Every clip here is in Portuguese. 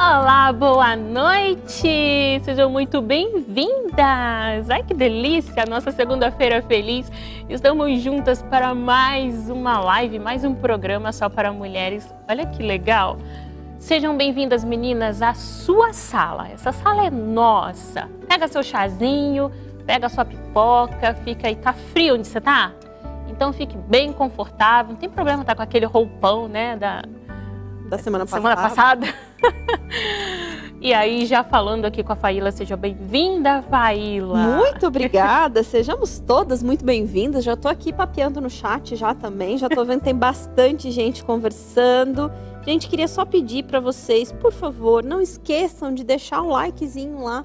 Olá, boa noite! Sejam muito bem-vindas! Ai, que delícia! Nossa segunda-feira feliz! Estamos juntas para mais uma live, mais um programa só para mulheres. Olha que legal! Sejam bem-vindas, meninas, à sua sala. Essa sala é nossa. Pega seu chazinho, pega sua pipoca, fica aí. Tá frio onde você tá? Então fique bem confortável. Não tem problema estar com aquele roupão, né, da semana passada. E aí, já falando aqui com a Faíla, seja bem-vinda, Faíla. Muito obrigada, sejamos todas muito bem-vindas. Já tô aqui papeando no chat já também, já tô vendo que tem bastante gente conversando. Gente, queria só pedir para vocês, por favor, não esqueçam de deixar um likezinho lá,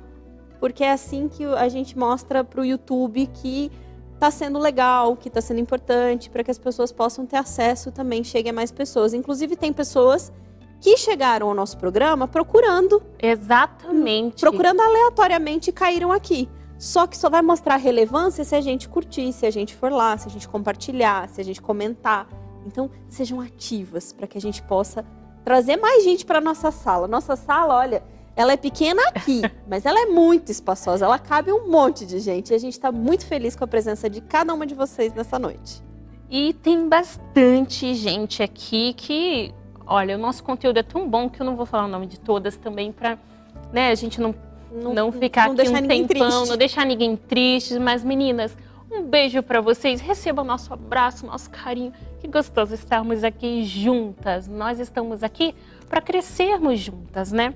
porque é assim que a gente mostra pro YouTube que tá sendo legal, que tá sendo importante, para que as pessoas possam ter acesso também, chegue a mais pessoas. Inclusive, tem pessoas que chegaram ao nosso programa procurando. Exatamente. Procurando aleatoriamente e caíram aqui. Só que só vai mostrar relevância se a gente curtir, se a gente for lá, se a gente compartilhar, se a gente comentar. Então, sejam ativas para que a gente possa trazer mais gente para nossa sala. Nossa sala, olha, ela é pequena aqui, mas ela é muito espaçosa. Ela cabe um monte de gente. E a gente está muito feliz com a presença de cada uma de vocês nessa noite. E tem bastante gente aqui que... Olha, o nosso conteúdo é tão bom que eu não vou falar o nome de todas também para, né, a gente não ficar aqui um tempão, não deixar ninguém triste. Mas, meninas, um beijo para vocês. Recebam nosso abraço, nosso carinho. Que gostoso estarmos aqui juntas. Nós estamos aqui para crescermos juntas, né?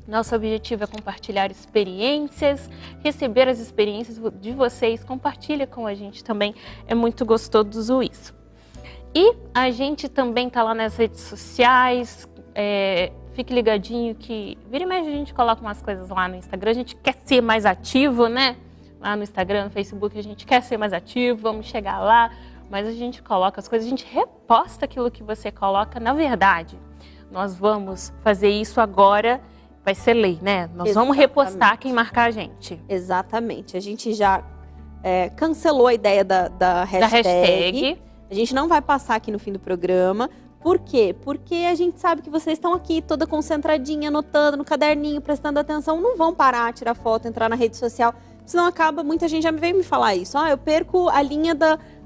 Nosso objetivo é compartilhar experiências, receber as experiências de vocês. Compartilha com a gente também. É muito gostoso isso. E a gente também tá lá nas redes sociais, fique ligadinho que vira e mexe a gente coloca umas coisas lá no Instagram, a gente quer ser mais ativo, né? Lá no Instagram, no Facebook, a gente quer ser mais ativo, vamos chegar lá, mas a gente coloca as coisas, a gente reposta aquilo que você coloca. Na verdade, nós vamos fazer isso agora, vai ser lei, né? Nós vamos repostar quem marcar a gente. Exatamente, a gente já cancelou a ideia da hashtag. A gente não vai passar aqui no fim do programa. Por quê? Porque a gente sabe que vocês estão aqui toda concentradinha, anotando no caderninho, prestando atenção. Não vão parar, tirar foto, entrar na rede social. Senão acaba, muita gente já veio me falar isso. Eu perco a linha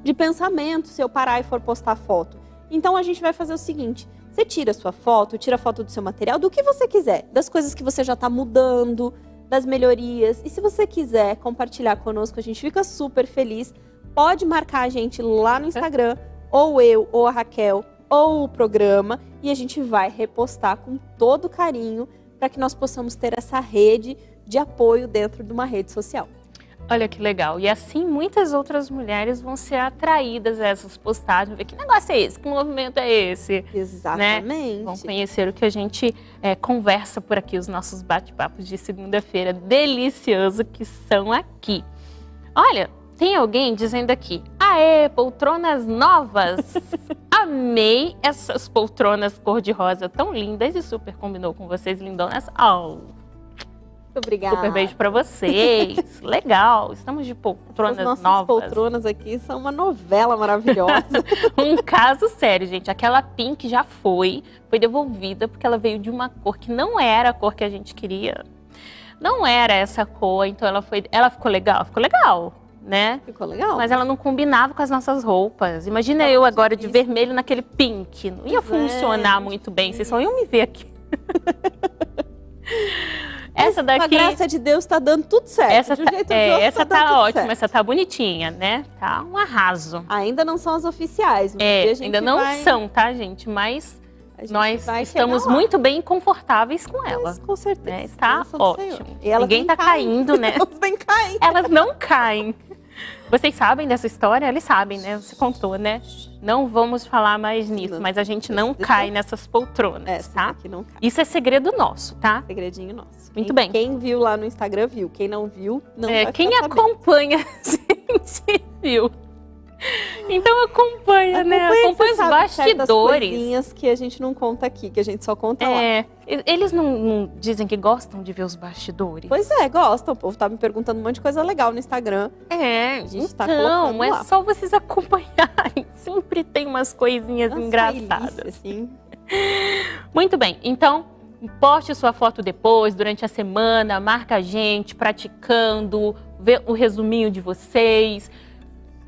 de pensamento se eu parar e for postar foto. Então a gente vai fazer o seguinte. Você tira a sua foto, tira a foto do seu material, do que você quiser. Das coisas que você já está mudando, das melhorias. E se você quiser compartilhar conosco, a gente fica super feliz. Pode marcar a gente lá no Instagram, ou eu, ou a Raquel, ou o programa, e a gente vai repostar com todo carinho para que nós possamos ter essa rede de apoio dentro de uma rede social. Olha que legal. E assim muitas outras mulheres vão ser atraídas a essas postagens, ver que negócio é esse, que movimento é esse. Exatamente. Né? Vão conhecer o que a gente conversa por aqui, os nossos bate-papos de segunda-feira delicioso que são aqui. Olha... Tem alguém dizendo aqui, aê, poltronas novas! Amei essas poltronas cor-de-rosa tão lindas e super combinou com vocês, lindonas. Muito obrigada. Super beijo pra vocês. Legal, estamos de poltronas novas. Nossas poltronas aqui são uma novela maravilhosa. Um caso sério, gente. Aquela pink já foi devolvida porque ela veio de uma cor que não era a cor que a gente queria. Não era essa cor, então ela ficou legal? Ficou legal. Né? Ficou legal. Mas ela não combinava com as nossas roupas. Imagina eu agora de vermelho naquele pink. Não ia funcionar muito bem. Vocês só iam me ver aqui. Essa daqui... Com a graça de Deus tá dando tudo certo. Essa tá ótima, essa tá bonitinha, né? Tá um arraso. Ainda não são as oficiais. Mas ainda não são, tá, gente? Mas... Nós estamos muito bem confortáveis com elas. Com certeza. Né? Tá ótimo. E ninguém tá caindo, né? Elas vêm caindo. Elas não caem. Vocês sabem dessa história? Eles sabem, né? Você contou, né? Não vamos falar mais nisso, mas a gente não cai nessas poltronas, tá? Aqui não cai. Isso é segredo nosso, tá? Segredinho nosso. Muito bem. Quem viu lá no Instagram viu. Quem não viu, não vai quem acompanha a gente viu. Então acompanha, né? Acompanha os bastidores. Coisinhas que a gente não conta aqui, que a gente só conta lá. Eles não dizem que gostam de ver os bastidores? Pois é, gostam. O povo tá me perguntando um monte de coisa legal no Instagram. A gente tá colocando lá. É só vocês acompanharem. Sempre tem umas coisinhas engraçadas. Assim. Muito bem, então Poste sua foto depois, durante a semana, marca a gente, praticando, vê o resuminho de vocês.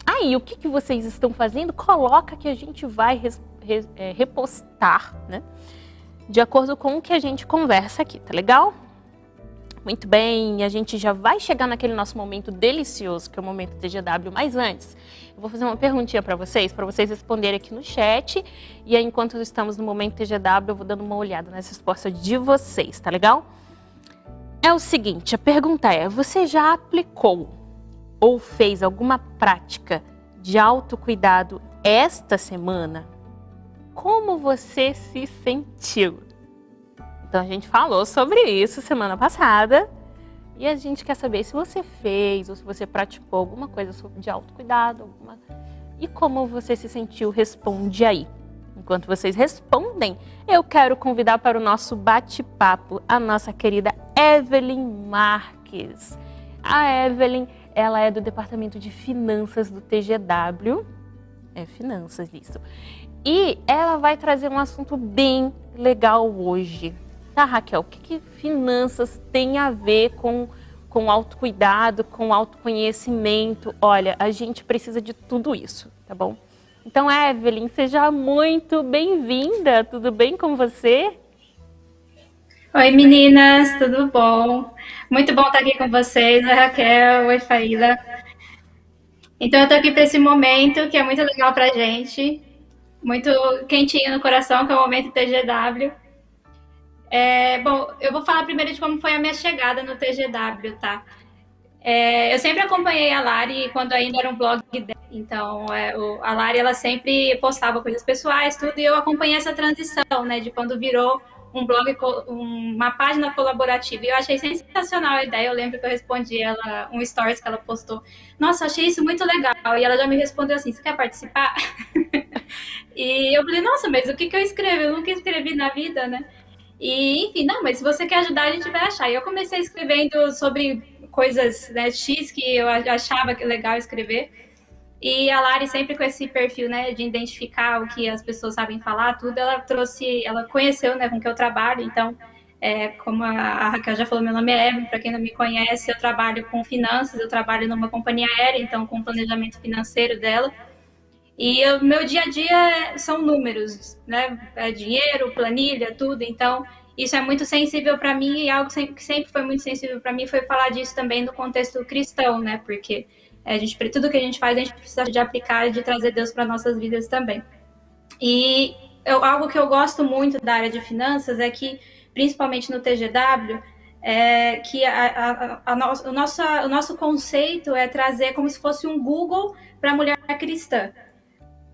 Aí, o que vocês estão fazendo? Coloca que a gente vai repostar, né? De acordo com o que a gente conversa aqui, tá legal? Muito bem, a gente já vai chegar naquele nosso momento delicioso, que é o momento TGW, mas antes, eu vou fazer uma perguntinha para vocês responderem aqui no chat, e aí, enquanto estamos no momento TGW, eu vou dando uma olhada nas respostas de vocês, tá legal? É o seguinte, a pergunta é, você já aplicou ou fez alguma prática de autocuidado esta semana? Como você se sentiu? Então, a gente falou sobre isso semana passada e a gente quer saber se você fez ou se você praticou alguma coisa de autocuidado. E como você se sentiu? Responde aí. Enquanto vocês respondem, eu quero convidar para o nosso bate-papo a nossa querida Evelyn Marques. A Evelyn, ela é do Departamento de Finanças do TGW. É finanças isso. E ela vai trazer um assunto bem legal hoje. Tá, Raquel, o que finanças tem a ver com autocuidado, com autoconhecimento? Olha, a gente precisa de tudo isso, tá bom? Então, Evelyn, seja muito bem-vinda. Tudo bem com você? Oi, meninas, tudo bom? Muito bom estar aqui com vocês. Oi, Raquel. Oi, Faíla. Então, eu estou aqui para esse momento que é muito legal para a gente, muito quentinho no coração, que é o momento TGW. Bom, eu vou falar primeiro de como foi a minha chegada no TGW, tá? Eu sempre acompanhei a Lari quando ainda era um blog dela. Então, a Lari, ela sempre postava coisas pessoais, tudo, e eu acompanhei essa transição, né, de quando virou um blog, uma página colaborativa. E eu achei sensacional a ideia. Eu lembro que eu respondi ela, um stories que ela postou. Nossa, achei isso muito legal. E ela já me respondeu assim, você quer participar? E eu falei, nossa, mas o que eu escrevo? Eu nunca escrevi na vida, né? E, enfim, não, mas se você quer ajudar, a gente vai achar. E eu comecei escrevendo sobre coisas, né, X que eu achava legal escrever. E a Lari sempre com esse perfil, né, de identificar o que as pessoas sabem falar, tudo, ela conheceu, né, com que eu trabalho. Então, como a Raquel já falou, meu nome é Evelyn, para quem não me conhece, eu trabalho com finanças, eu trabalho numa companhia aérea, então com o planejamento financeiro dela. E o meu dia a dia são números, né? Dinheiro, planilha, tudo. Então, isso é muito sensível para mim e algo que sempre foi muito sensível para mim foi falar disso também no contexto cristão, né? Porque tudo que a gente faz, a gente precisa de aplicar e de trazer Deus para nossas vidas também. E algo que eu gosto muito da área de finanças é que, principalmente no TGW, que o nosso conceito é trazer como se fosse um Google para a mulher cristã.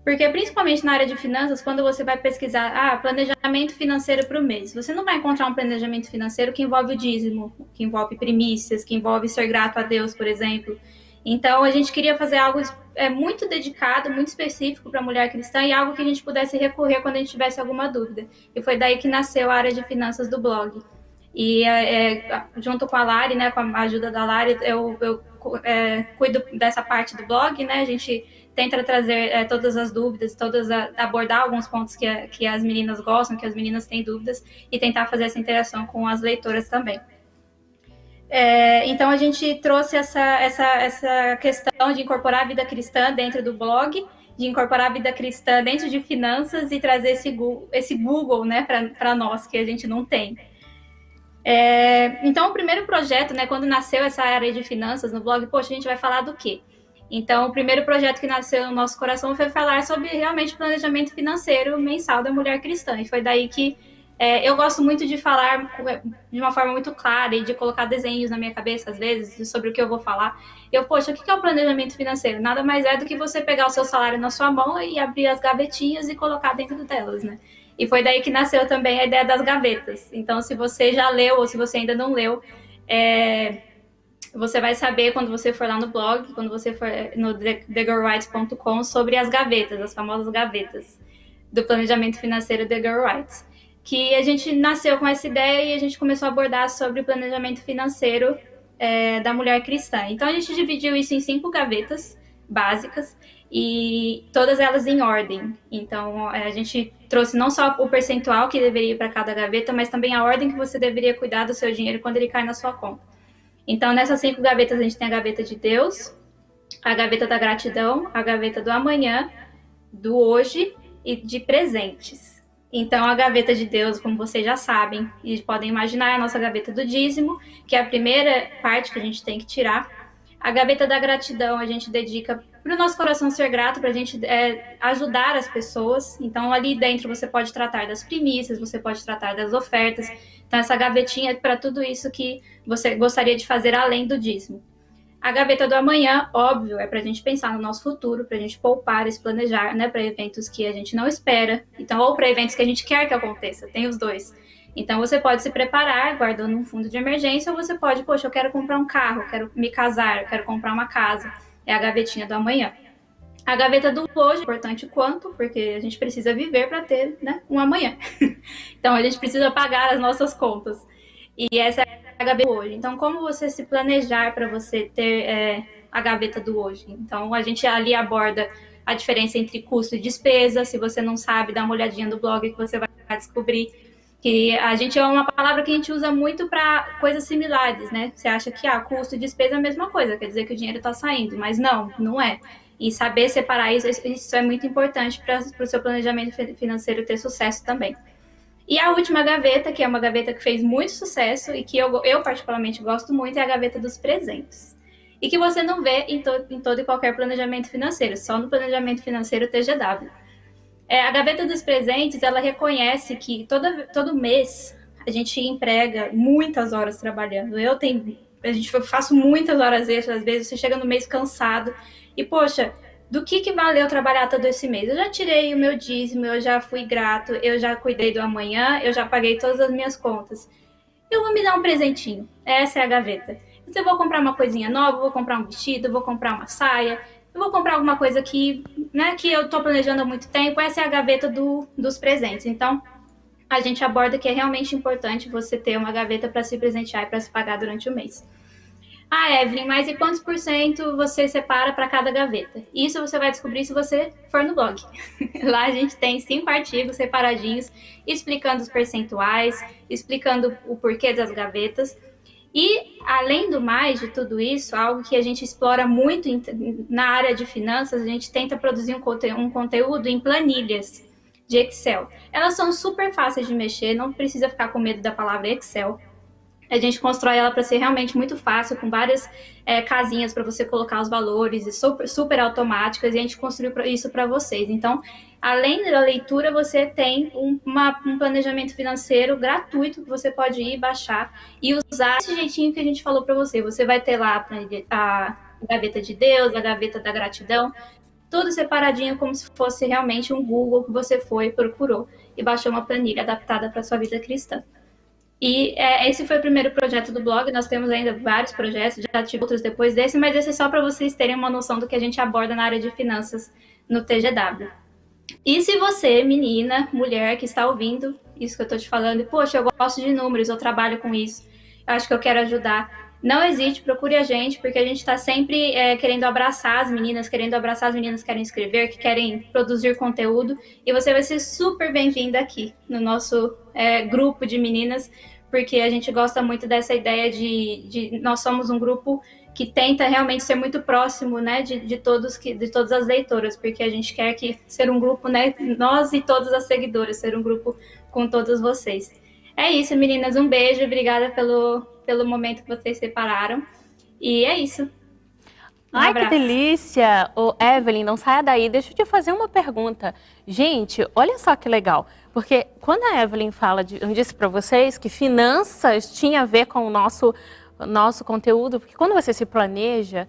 Porque, principalmente na área de finanças, quando você vai pesquisar planejamento financeiro para o mês, você não vai encontrar um planejamento financeiro que envolve o dízimo, que envolve primícias, que envolve ser grato a Deus, por exemplo. Então, a gente queria fazer algo muito dedicado, muito específico para a mulher cristã e algo que a gente pudesse recorrer quando a gente tivesse alguma dúvida. E foi daí que nasceu a área de finanças do blog. E junto com a Lari, né, com a ajuda da Lari, eu cuido dessa parte do blog, né? A gente tenta trazer todas as dúvidas, abordar alguns pontos que as meninas gostam, que as meninas têm dúvidas, e tentar fazer essa interação com as leitoras também. Então, a gente trouxe essa questão de incorporar a vida cristã dentro do blog, de incorporar a vida cristã dentro de finanças e trazer esse Google, né, para nós, que a gente não tem. Então, o primeiro projeto, né, quando nasceu essa área de finanças no blog, poxa, a gente vai falar do quê? Então, o primeiro projeto que nasceu no nosso coração foi falar sobre realmente o planejamento financeiro mensal da mulher cristã. E foi daí que eu gosto muito de falar de uma forma muito clara e de colocar desenhos na minha cabeça, às vezes, sobre o que eu vou falar. Poxa, o que é o planejamento financeiro? Nada mais é do que você pegar o seu salário na sua mão e abrir as gavetinhas e colocar dentro delas, né? E foi daí que nasceu também a ideia das gavetas. Então, se você já leu ou se você ainda não leu, você vai saber quando você for lá no blog, quando você for no thegirlrights.com, sobre as gavetas, as famosas gavetas do planejamento financeiro The Girl Rights. Que a gente nasceu com essa ideia e a gente começou a abordar sobre o planejamento financeiro da mulher cristã. Então, a gente dividiu isso em 5 gavetas básicas e todas elas em ordem. Então, a gente trouxe não só o percentual que deveria ir para cada gaveta, mas também a ordem que você deveria cuidar do seu dinheiro quando ele cai na sua conta. Então, nessas 5 gavetas, a gente tem a gaveta de Deus, a gaveta da gratidão, a gaveta do amanhã, do hoje e de presentes. Então, a gaveta de Deus, como vocês já sabem e podem imaginar, é a nossa gaveta do dízimo, que é a primeira parte que a gente tem que tirar. A gaveta da gratidão a gente dedica para o nosso coração ser grato, para a gente ajudar as pessoas. Então, ali dentro você pode tratar das primícias, você pode tratar das ofertas. Então, essa gavetinha é para tudo isso que você gostaria de fazer além do dízimo. A gaveta do amanhã, óbvio, é para a gente pensar no nosso futuro, para a gente poupar e se planejar, né, para eventos que a gente não espera, então, ou para eventos que a gente quer que aconteça, tem os dois. Então, você pode se preparar guardando um fundo de emergência, ou você pode, poxa, eu quero comprar um carro, eu quero me casar, eu quero comprar uma casa. É a gavetinha do amanhã. A gaveta do hoje, importante quanto, porque a gente precisa viver para ter, né, um amanhã. Então, a gente precisa pagar as nossas contas. E essa é a gaveta do hoje. Então, como você se planejar para você ter a gaveta do hoje? Então, a gente ali aborda a diferença entre custo e despesa. Se você não sabe, dá uma olhadinha no blog que você vai descobrir. Que a gente é uma palavra que a gente usa muito para coisas similares, né? Você acha que custo e despesa é a mesma coisa, quer dizer que o dinheiro está saindo, mas não é. E saber separar isso é muito importante para o seu planejamento financeiro ter sucesso também. E a última gaveta, que é uma gaveta que fez muito sucesso e que eu particularmente gosto muito, é a gaveta dos presentes. E que você não vê em todo e qualquer planejamento financeiro, só no planejamento financeiro TGW. A gaveta dos presentes, ela reconhece que todo mês a gente emprega muitas horas trabalhando. Eu faço muitas horas extras, às vezes você chega no mês cansado e, poxa, do que valeu trabalhar todo esse mês? Eu já tirei o meu dízimo, eu já fui grato, eu já cuidei do amanhã, eu já paguei todas as minhas contas. Eu vou me dar um presentinho. Essa é a gaveta. Então, eu vou comprar uma coisinha nova, vou comprar um vestido, vou comprar uma saia, eu vou comprar alguma coisa que eu estou planejando há muito tempo. Essa é a gaveta dos presentes. Então, a gente aborda que é realmente importante você ter uma gaveta para se presentear e para se pagar durante o mês. Evelyn, mas e quantos % você separa para cada gaveta? Isso você vai descobrir se você for no blog. Lá a gente tem 5 artigos separadinhos, explicando os percentuais, explicando o porquê das gavetas. E, além do mais de tudo isso, algo que a gente explora muito na área de finanças, a gente tenta produzir um conteúdo em planilhas de Excel. Elas são super fáceis de mexer, não precisa ficar com medo da palavra Excel. A gente constrói ela para ser realmente muito fácil, com várias casinhas para você colocar os valores, e super automáticas, e a gente construiu isso para vocês. Então, além da leitura, você tem um planejamento financeiro gratuito que você pode ir baixar e usar esse jeitinho que a gente falou para você. Você vai ter lá a gaveta de Deus, a gaveta da gratidão, tudo separadinho como se fosse realmente um Google que você foi, procurou e baixou uma planilha adaptada para a sua vida cristã. E esse foi o primeiro projeto do blog. Nós temos ainda vários projetos, já tive outros depois desse, mas esse é só para vocês terem uma noção do que a gente aborda na área de finanças no TGW. E se você, menina, mulher que está ouvindo isso que eu estou te falando, e, poxa, eu gosto de números, eu trabalho com isso, eu acho que eu quero ajudar, não hesite, procure a gente, porque a gente está sempre querendo abraçar as meninas que querem escrever, que querem produzir conteúdo, e você vai ser super bem-vinda aqui no nosso grupo de meninas, porque a gente gosta muito dessa ideia de nós somos um grupo que tenta realmente ser muito próximo, né, de todas as leitoras, porque a gente quer ser um grupo, né, nós e todas as seguidoras, ser um grupo com todos vocês. É isso, meninas, um beijo, obrigada pelo momento que vocês separaram, e é isso. Ai, que delícia! Evelyn, não saia daí, deixa eu te fazer uma pergunta. Gente, olha só que legal, porque quando a Evelyn eu disse para vocês que finanças tinha a ver com o nosso conteúdo, porque quando você se planeja,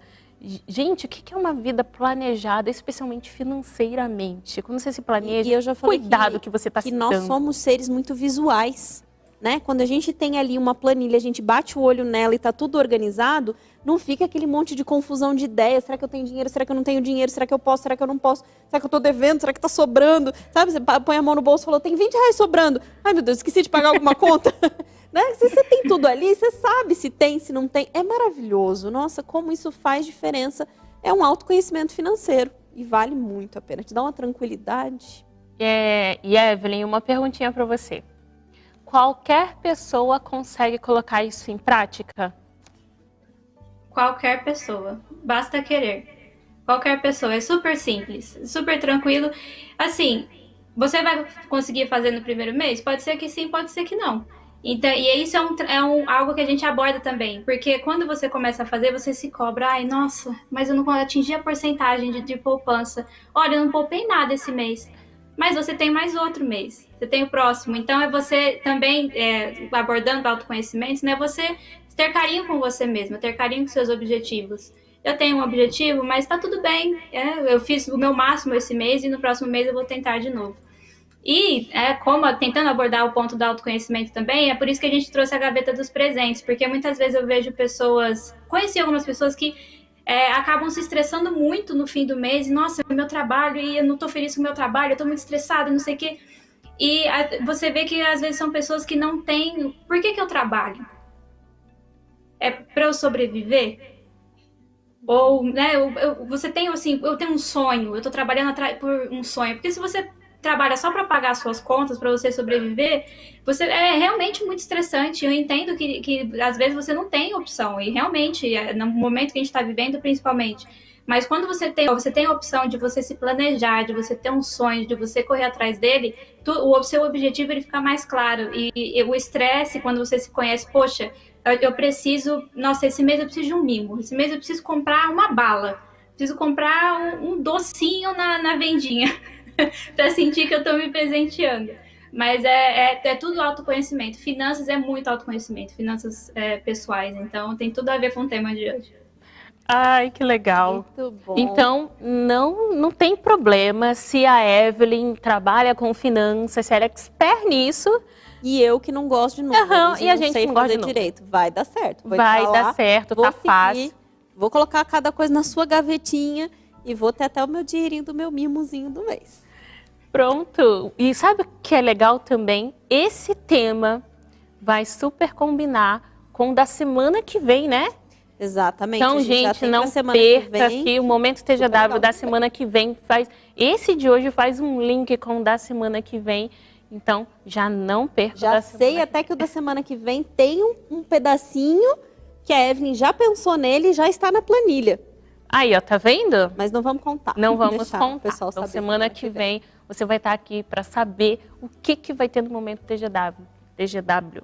gente, o que é uma vida planejada, especialmente financeiramente? Quando você se planeja, e eu já falei cuidado que você está citando. Nós somos seres muito visuais, né? Quando a gente tem ali uma planilha, a gente bate o olho nela e está tudo organizado, não fica aquele monte de confusão de ideias. Será que eu tenho dinheiro? Será que eu não tenho dinheiro? Será que eu posso? Será que eu não posso? Será que eu estou devendo? Será que está sobrando? Sabe, você põe a mão no bolso e fala, tem R$20 sobrando. Ai, meu Deus, esqueci de pagar alguma conta. Né? Se você tem tudo ali, você sabe se tem, se não tem. É maravilhoso. Nossa, como isso faz diferença. É um autoconhecimento financeiro e vale muito a pena. Te dá uma tranquilidade. E Evelyn, uma perguntinha para você. Qualquer pessoa consegue colocar isso em prática? Qualquer pessoa, basta querer. Qualquer pessoa, é super simples, super tranquilo. Assim, você vai conseguir fazer no primeiro mês? Pode ser que sim, pode ser que não. Então, e isso algo que a gente aborda também, porque quando você começa a fazer, você se cobra, ai, nossa, mas eu não atingi a porcentagem de poupança. Olha, eu não poupei nada esse mês. Mas você tem mais outro mês, você tem o próximo. Então, é você também, abordando autoconhecimento, né? Você ter carinho com você mesmo, ter carinho com seus objetivos. Eu tenho um objetivo, mas tá tudo bem. Eu fiz o meu máximo esse mês e no próximo mês eu vou tentar de novo. E, tentando abordar o ponto do autoconhecimento também, é por isso que a gente trouxe a gaveta dos presentes, porque muitas vezes eu vejo conheci algumas pessoas que acabam se estressando muito no fim do mês, e, nossa, meu trabalho, e eu não tô feliz com o meu trabalho, eu tô muito estressada, não sei o quê. E você vê que às vezes são pessoas que não têm... Por que eu trabalho? É para eu sobreviver? Ou, né, você tem assim, eu tenho um sonho, eu tô trabalhando por um sonho. Porque se você trabalha só para pagar suas contas, para você sobreviver, é realmente muito estressante. Eu entendo que às vezes você não tem opção, e realmente, no momento que a gente está vivendo, principalmente. Mas quando você tem a opção de você se planejar, de você ter um sonho, de você correr atrás dele, o seu objetivo ele fica mais claro. E o estresse, quando você se conhece, poxa, eu preciso, nossa, esse mês eu preciso de um mimo, esse mês eu preciso comprar uma bala, preciso comprar um docinho na vendinha. Para sentir que eu estou me presenteando. Mas é tudo autoconhecimento. Finanças é muito autoconhecimento. Finanças pessoais. Então, tem tudo a ver com o tema de hoje. Ai, que legal. Muito bom. Então, não tem problema se a Evelyn trabalha com finanças, se ela é expert nisso. E eu que não gosto de números. E a gente não gosta de direito. Vai dar certo. Vai dar certo, tá fácil. Vou colocar cada coisa na sua gavetinha e vou ter até o meu dinheirinho do meu mimozinho do mês. Pronto. E sabe o que é legal também? Esse tema vai super combinar com o da semana que vem, né? Exatamente. Então, gente, não perca aqui o Momento TGW da semana que vem. Esse de hoje faz um link com o da semana que vem. Então, já não perca. Já sei até que o da semana que vem tem um pedacinho que a Evelyn já pensou nele e já está na planilha. Aí, ó, tá vendo? Mas não vamos contar. Não vamos contar. Então, semana que vem, você vai estar aqui para saber o que vai ter no Momento TGW.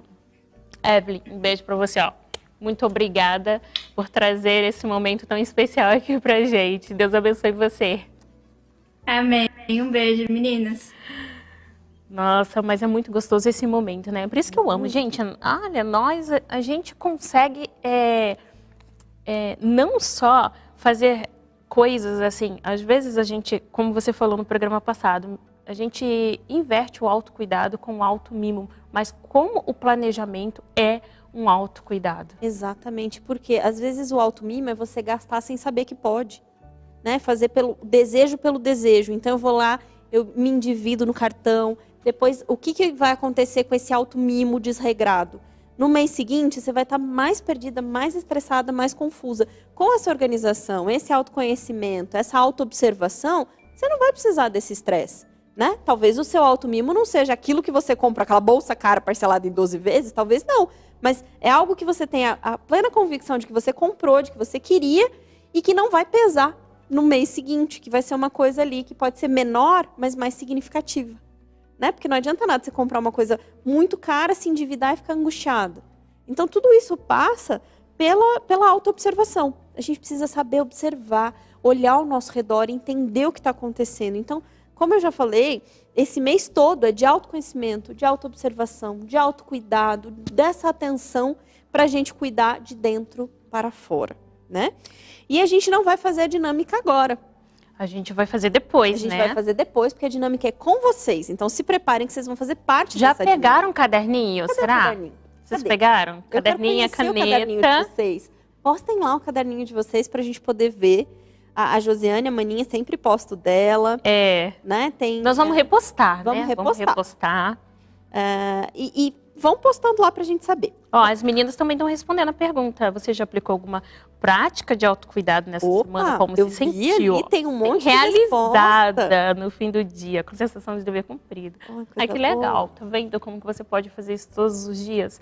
Evelyn, um beijo para você, ó. Muito obrigada por trazer esse momento tão especial aqui pra gente. Deus abençoe você. Amém. Um beijo, meninas. Nossa, mas é muito gostoso esse momento, né? Por isso que eu amo. Gente, olha, a gente consegue não só fazer coisas assim, às vezes a gente, como você falou no programa passado, a gente inverte o autocuidado com o automimo, mas como o planejamento é um autocuidado. Exatamente, porque às vezes o automimo é você gastar sem saber que pode, né? Fazer pelo desejo. Então eu vou lá, eu me endivido no cartão, depois o que vai acontecer com esse automimo desregrado? No mês seguinte, você vai estar mais perdida, mais estressada, mais confusa. Com essa organização, esse autoconhecimento, essa autoobservação, você não vai precisar desse estresse, né? Talvez o seu automimo não seja aquilo que você compra, aquela bolsa cara parcelada em 12 vezes, talvez não. Mas é algo que você tem a plena convicção de que você comprou, de que você queria e que não vai pesar no mês seguinte, que vai ser uma coisa ali que pode ser menor, mas mais significativa. Né? Porque não adianta nada você comprar uma coisa muito cara, se endividar e ficar angustiado. Então, tudo isso passa pela autoobservação. A gente precisa saber observar, olhar ao nosso redor, entender o que está acontecendo. Então, como eu já falei, esse mês todo é de autoconhecimento, de autoobservação, de autocuidado, dessa atenção para a gente cuidar de dentro para fora. Né? E a gente não vai fazer a dinâmica agora. A gente vai fazer depois, né? A gente vai fazer depois, porque a dinâmica é com vocês. Então, se preparem que vocês vão fazer parte Já dessa pegaram dinâmica. Um caderninho, Cadê será? O caderninho? Vocês pegaram? Caderninho, caneta. O caderninho de vocês. Postem lá o caderninho de vocês pra gente poder ver. A Josiane, a maninha, sempre posta o dela. É. Né? Nós vamos repostar, vamos né? Repostar. Vamos repostar. E vão postando lá pra gente saber. Ó, as meninas também estão respondendo a pergunta. Você já aplicou alguma prática de autocuidado nessa semana? Como se sentiu? Ali, tem um monte realizada de no fim do dia, com sensação de dever cumprido. Ai, que boa. legal. Tá vendo como que você pode fazer isso todos os dias?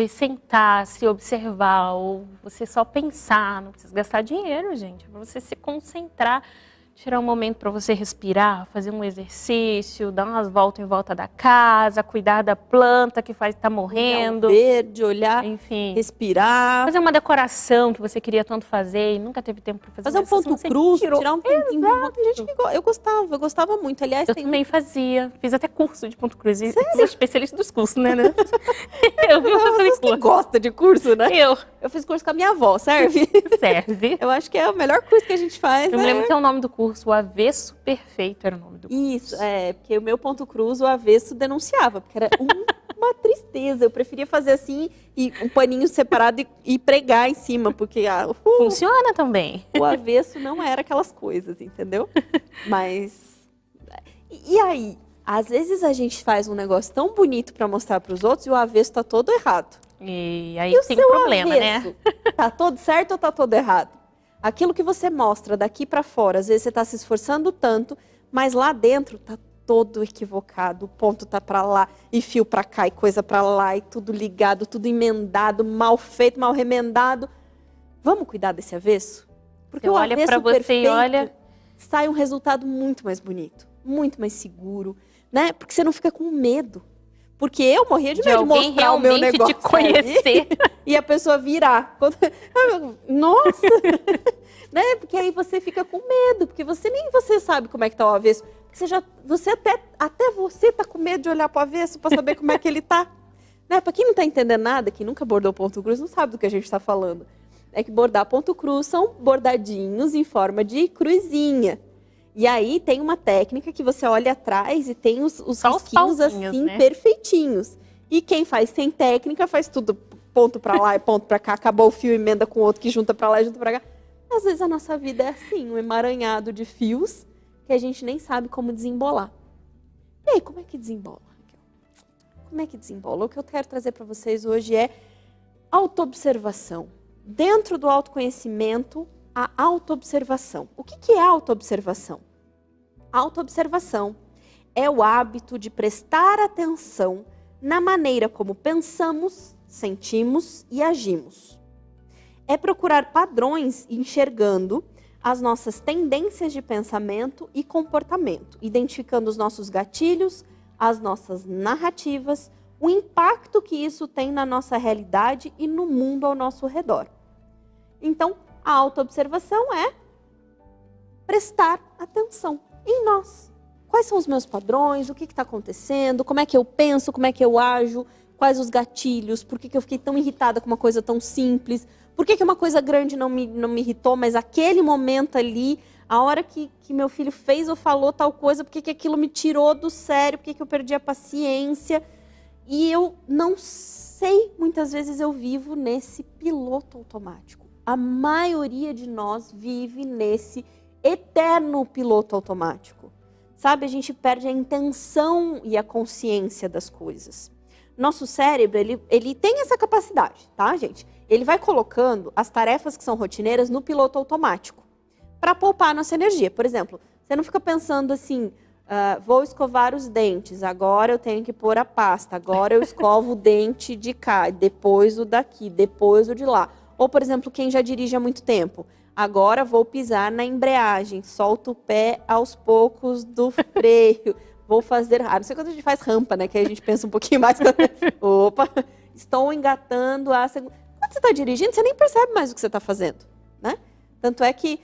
Sentar, se observar, ou você só pensar. Não precisa gastar dinheiro, gente. É pra você se concentrar. Tirar um momento para você respirar, fazer um exercício, dar umas voltas em volta da casa, cuidar da planta que tá morrendo. Olhar o verde, olhar, enfim, respirar. Fazer uma decoração que você queria tanto fazer e nunca teve tempo para fazer. Fazer um ponto cruz, tirar um tempinho. Tem gente que eu gostava muito. Aliás, eu também fazia. Fiz até curso de ponto cruz. Eu sou especialista dos cursos, né? Eu vi você fazer curso. Gosta de curso, né? Eu fiz curso com a minha avó, serve? Serve. Eu acho que é o melhor curso que a gente faz. Eu me lembro que é o nome do curso. O avesso perfeito era o nome do curso. Isso, porque o meu ponto cruz, o avesso denunciava, porque era uma tristeza. Eu preferia fazer assim, e um paninho separado e pregar em cima, porque... funciona também. O avesso não era aquelas coisas, entendeu? Mas... E aí? Às vezes a gente faz um negócio tão bonito para mostrar para os outros e o avesso tá todo errado. E aí tem um problema, avesso, né? Tá todo certo ou tá todo errado? Aquilo que você mostra daqui para fora, às vezes você está se esforçando tanto, mas lá dentro tá todo equivocado, o ponto tá para lá, e fio para cá, e coisa para lá, e tudo ligado, tudo emendado, mal feito, mal remendado. Vamos cuidar desse avesso? Porque você o olha avesso você perfeito, e olha, sai um resultado muito mais bonito, muito mais seguro, né? Porque você não fica com medo. Porque eu morria de medo de mostrar o meu negócio te conhecer. E a pessoa virar. Nossa! Né? Porque aí você fica com medo, porque nem você sabe como é que tá o avesso. Até você tá com medo de olhar pro avesso para saber como é que ele tá. Né? Para quem não tá entendendo nada, que nunca bordou ponto cruz, não sabe do que a gente tá falando. É que bordar ponto cruz são bordadinhos em forma de cruzinha. E aí tem uma técnica que você olha atrás e tem os risquinhos assim, né? Perfeitinhos. E quem faz sem técnica faz tudo ponto pra lá e ponto pra cá, acabou o fio, emenda com outro que junta pra lá e junta pra cá. Às vezes a nossa vida é assim, um emaranhado de fios que a gente nem sabe como desembolar. E aí, como é que desembola, Raquel? Como é que desembola? O que eu quero trazer pra vocês hoje é autoobservação. Dentro do autoconhecimento, a autoobservação. O que é autoobservação? Autoobservação é o hábito de prestar atenção na maneira como pensamos, sentimos e agimos. É procurar padrões enxergando as nossas tendências de pensamento e comportamento, identificando os nossos gatilhos, as nossas narrativas, o impacto que isso tem na nossa realidade e no mundo ao nosso redor. Então, a autoobservação é prestar atenção em nós. Quais são os meus padrões? O que está acontecendo? Como é que eu penso? Como é que eu ajo? Quais os gatilhos? Por que eu fiquei tão irritada com uma coisa tão simples? Por que uma coisa grande não me irritou, mas aquele momento ali, a hora que meu filho fez ou falou tal coisa, por que aquilo me tirou do sério? Por que eu perdi a paciência? E eu não sei, muitas vezes eu vivo nesse piloto automático. A maioria de nós vive nesse eterno piloto automático. Sabe, a gente perde a intenção e a consciência das coisas. Nosso cérebro, ele tem essa capacidade, tá, gente? Ele vai colocando as tarefas que são rotineiras no piloto automático para poupar a nossa energia. Por exemplo, você não fica pensando assim, vou escovar os dentes, agora eu tenho que pôr a pasta, agora eu escovo o dente de cá, depois o daqui, depois o de lá. Ou, por exemplo, quem já dirige há muito tempo. Agora vou pisar na embreagem, solto o pé aos poucos do freio. Vou fazer... não sei quando a gente faz rampa, né? Que aí a gente pensa um pouquinho mais. Opa, estou engatando a segunda... Quando você está dirigindo, você nem percebe mais o que você está fazendo, né? Tanto é que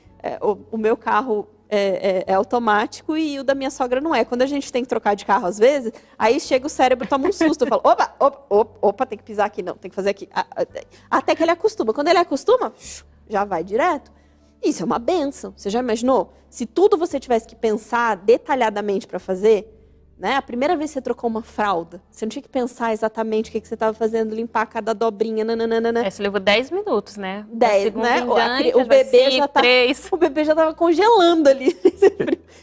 o meu carro é automático e o da minha sogra não é. Quando a gente tem que trocar de carro às vezes, aí chega o cérebro, toma um susto. Eu falo, opa, tem que pisar aqui, não, tem que fazer aqui. Até que ele acostuma. Quando ele acostuma, já vai direto. Isso é uma bênção. Você já imaginou? Se tudo você tivesse que pensar detalhadamente para fazer, né? A primeira vez que você trocou uma fralda, você não tinha que pensar exatamente o que você estava fazendo, limpar cada dobrinha, nananana. Isso levou 10 minutos, né? 10, né? O bebê já estava congelando ali.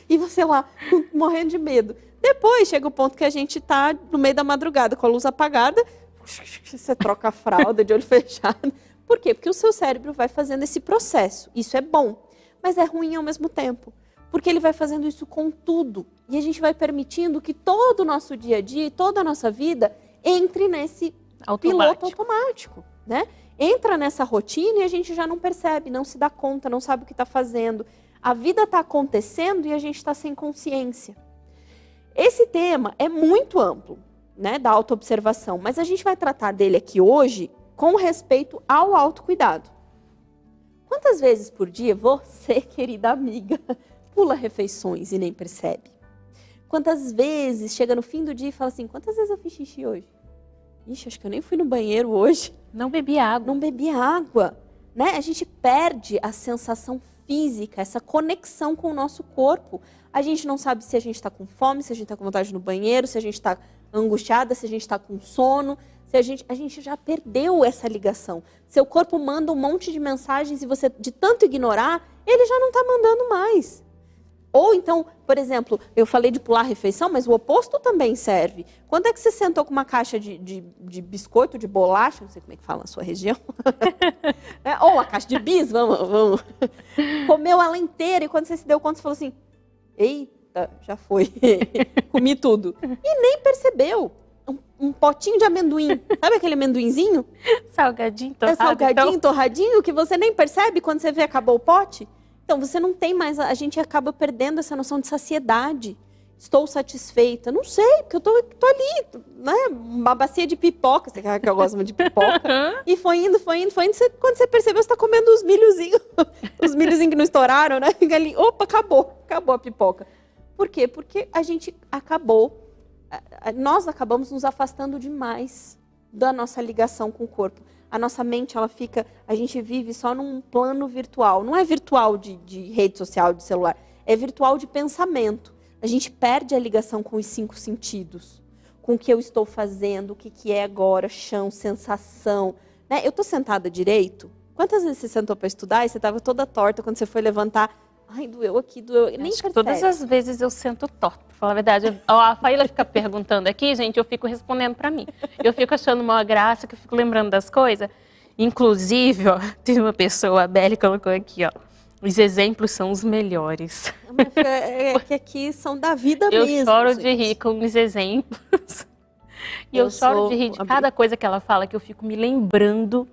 E você lá, morrendo de medo. Depois chega o ponto que a gente está no meio da madrugada, com a luz apagada, você troca a fralda de olho fechado. Por quê? Porque o seu cérebro vai fazendo esse processo. Isso é bom, mas é ruim ao mesmo tempo. Porque ele vai fazendo isso com tudo. E a gente vai permitindo que todo o nosso dia a dia, toda a nossa vida, entre nesse piloto automático, né? Entra nessa rotina e a gente já não percebe, não se dá conta, não sabe o que está fazendo. A vida está acontecendo e a gente está sem consciência. Esse tema é muito amplo, né, da autoobservação, mas a gente vai tratar dele aqui hoje com respeito ao autocuidado. Quantas vezes por dia você, querida amiga, pula refeições e nem percebe? Quantas vezes chega no fim do dia e fala assim, quantas vezes eu fiz xixi hoje? Ixi, acho que eu nem fui no banheiro hoje. Não bebi água. Não bebi água, né? A gente perde a sensação física, essa conexão com o nosso corpo. A gente não sabe se a gente está com fome, se a gente está com vontade de ir no banheiro, se a gente está angustiada, se a gente está com sono. Se a gente já perdeu essa ligação. Seu corpo manda um monte de mensagens e você, de tanto ignorar, ele já não está mandando mais. Ou então, por exemplo, eu falei de pular a refeição, mas o oposto também serve. Quando é que você sentou com uma caixa de biscoito, de bolacha, não sei como é que fala na sua região, ou a caixa de bis, vamos. Comeu ela inteira e quando você se deu conta, você falou assim, eita, já foi, comi tudo. E nem percebeu. Um potinho de amendoim, sabe aquele amendoinzinho? Salgadinho, torrado. É salgadinho, torradinho, que você nem percebe quando você vê acabou o pote. Então, você não tem mais, a gente acaba perdendo essa noção de saciedade. Estou satisfeita. Não sei, porque eu tô ali, né? Uma bacia de pipoca, você quer que eu gosto muito de pipoca. E foi indo. Quando você percebeu, você tá comendo os milhozinhos. Os milhozinhos que não estouraram, né? Fica ali, opa, acabou a pipoca. Por quê? Porque a gente nós acabamos nos afastando demais da nossa ligação com o corpo. A nossa mente, a gente vive só num plano virtual. Não é virtual de rede social, de celular. É virtual de pensamento. A gente perde a ligação com os 5 sentidos. Com o que eu estou fazendo, o que é agora, chão, sensação. Né? Eu estou sentada direito? Quantas vezes você sentou para estudar e você estava toda torta quando você foi levantar? Ai, doeu aqui, doeu. Nem percebe. Todas as vezes eu sento torta, pra falar a verdade. A Faíla fica perguntando aqui, gente, eu fico respondendo pra mim. Eu fico achando uma graça, que eu fico lembrando das coisas. Inclusive, ó, tem uma pessoa, a Beli colocou aqui, ó. Os exemplos são os melhores. É que aqui são da vida mesmo. Eu choro de rir com os exemplos. E eu choro de rir de cada coisa que ela fala, que eu fico me lembrando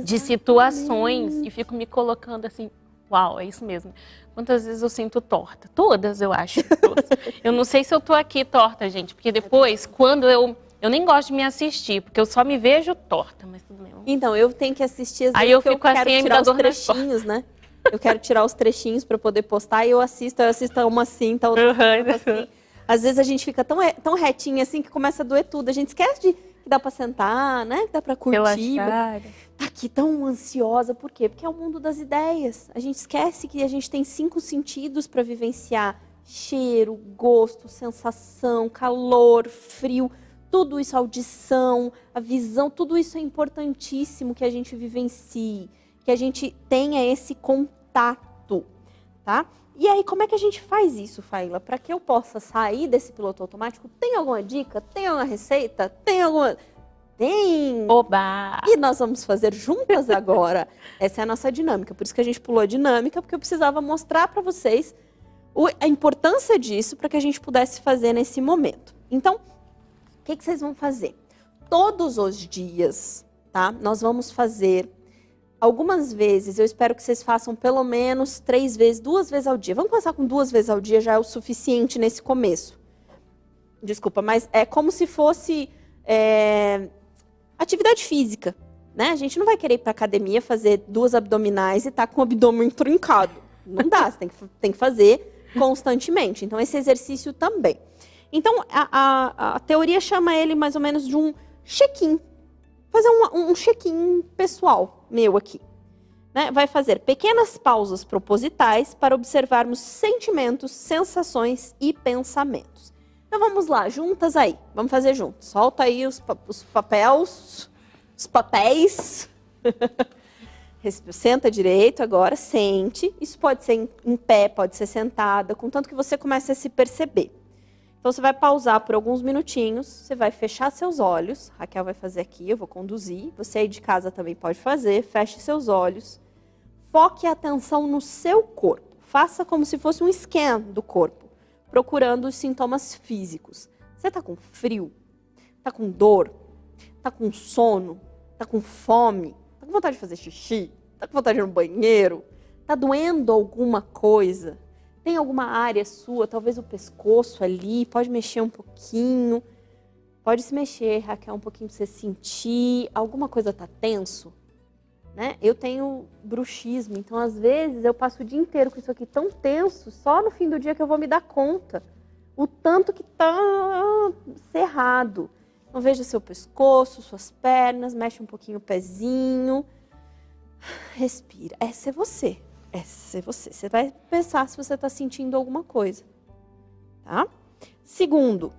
de situações e fico me colocando assim, uau, é isso mesmo. Quantas vezes eu sinto torta? Todas, eu acho. Todas. Eu não sei se eu tô aqui torta, gente, porque depois, quando eu nem gosto de me assistir, porque eu só me vejo torta, mas tudo bem. Então, eu tenho que assistir, às vezes, aí eu fico assim, quero tirar os trechinhos, né? Eu quero tirar os trechinhos para poder postar e eu assisto uma assim, tá outra assim. Às vezes a gente fica tão retinha assim que começa a doer tudo. A gente esquece que dá para sentar, né? Que dá para curtir. Tá aqui tão ansiosa, por quê? Porque é o mundo das ideias. A gente esquece que a gente tem 5 sentidos para vivenciar. Cheiro, gosto, sensação, calor, frio, tudo isso, audição, a visão, tudo isso é importantíssimo que a gente vivencie, que a gente tenha esse contato, tá? E aí, como é que a gente faz isso, Faíla? Para que eu possa sair desse piloto automático, tem alguma dica? Tem alguma receita? Tem alguma... Tem! Oba! E nós vamos fazer juntas agora. Essa é a nossa dinâmica. Por isso que a gente pulou a dinâmica, porque eu precisava mostrar para vocês a importância disso para que a gente pudesse fazer nesse momento. Então, o que vocês vão fazer? Todos os dias, tá? Nós vamos fazer algumas vezes. Eu espero que vocês façam pelo menos 3 vezes, 2 vezes ao dia. Vamos começar com 2 vezes ao dia, já é o suficiente nesse começo. Desculpa, mas é como se fosse... atividade física, né? A gente não vai querer ir para academia fazer 2 abdominais e tá com o abdômen trincado. Não dá, você tem que fazer constantemente. Então, esse exercício também. Então, a teoria chama ele mais ou menos de um check-in. Fazer um check-in pessoal meu aqui. Né? Vai fazer pequenas pausas propositais para observarmos sentimentos, sensações e pensamentos. Então vamos lá, juntas aí. Vamos fazer juntos. Solta aí os papéis. Senta direito agora, sente. Isso pode ser em pé, pode ser sentada, contanto que você comece a se perceber. Então, você vai pausar por alguns minutinhos, você vai fechar seus olhos. A Raquel vai fazer aqui, eu vou conduzir. Você aí de casa também pode fazer. Feche seus olhos. Foque a atenção no seu corpo. Faça como se fosse um scan do corpo, procurando os sintomas físicos. Você está com frio? Está com dor? Está com sono? Está com fome? Está com vontade de fazer xixi? Está com vontade de ir no banheiro? Está doendo alguma coisa? Tem alguma área sua, talvez o pescoço ali, pode mexer um pouquinho. Pode se mexer, Raquel, um pouquinho para você sentir. Alguma coisa está tenso? Né? Eu tenho bruxismo, então às vezes eu passo o dia inteiro com isso aqui tão tenso, só no fim do dia que eu vou me dar conta. O tanto que está cerrado. Então veja seu pescoço, suas pernas, mexe um pouquinho o pezinho. Respira. Essa é você. Essa é você. Você vai pensar se você está sentindo alguma coisa. Tá? Segundo,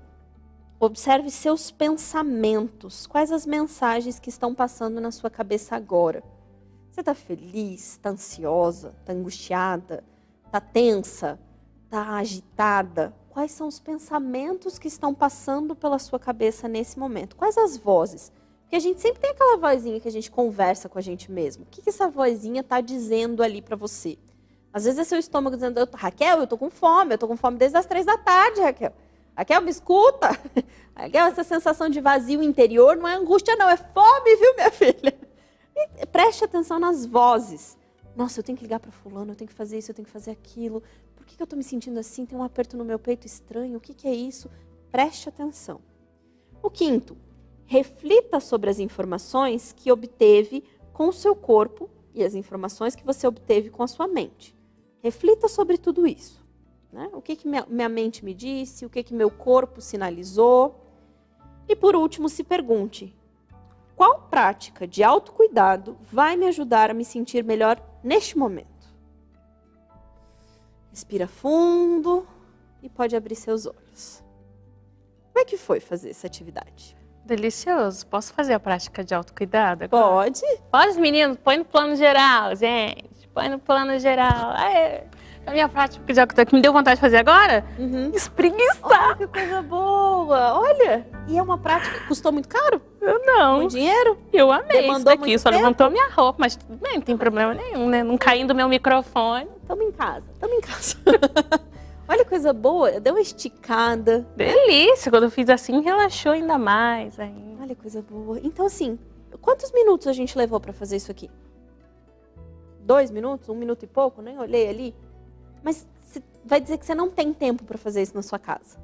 observe seus pensamentos. Quais as mensagens que estão passando na sua cabeça agora? Você está feliz? Está ansiosa? Está angustiada? Está tensa? Está agitada? Quais são os pensamentos que estão passando pela sua cabeça nesse momento? Quais as vozes? Porque a gente sempre tem aquela vozinha que a gente conversa com a gente mesmo. O que essa vozinha está dizendo ali para você? Às vezes é seu estômago dizendo, Raquel, eu tô com fome desde as 3 da tarde, Raquel. Raquel, me escuta. Raquel, essa sensação de vazio interior não é angústia não, é fome, viu, minha filha? E preste atenção nas vozes. Nossa, eu tenho que ligar para fulano, eu tenho que fazer isso, eu tenho que fazer aquilo. Por que eu tô me sentindo assim? Tem um aperto no meu peito estranho, o que é isso? Preste atenção. O quinto, reflita sobre as informações que obteve com o seu corpo e as informações que você obteve com a sua mente. Reflita sobre tudo isso. Né? O que minha mente me disse, o que meu corpo sinalizou. E por último, se pergunte, qual prática de autocuidado vai me ajudar a me sentir melhor neste momento? Respira fundo e pode abrir seus olhos. Como é que foi fazer essa atividade? Delicioso. Posso fazer a prática de autocuidado agora? Pode. Pode, meninos. Põe no plano geral, gente. Põe no plano geral. A minha prática de autocuidado que me deu vontade de fazer agora? Espreguiçar. Olha, que coisa boa. Olha. E é uma prática que custou muito caro? Eu não. Muito dinheiro? Eu amei isso daqui. Só tempo? levantou minha roupa, mas tudo bem, não tem problema nenhum, né? Não caindo meu microfone. Tamo em casa. Olha que coisa boa. Deu uma esticada. Delícia. Quando eu fiz assim, relaxou ainda mais. Ainda. Olha que coisa boa. Então, assim, quantos minutos a gente levou pra fazer isso aqui? 2 minutos? 1 minuto e pouco? Nem olhei ali. Mas você vai dizer que você não tem tempo pra fazer isso na sua casa.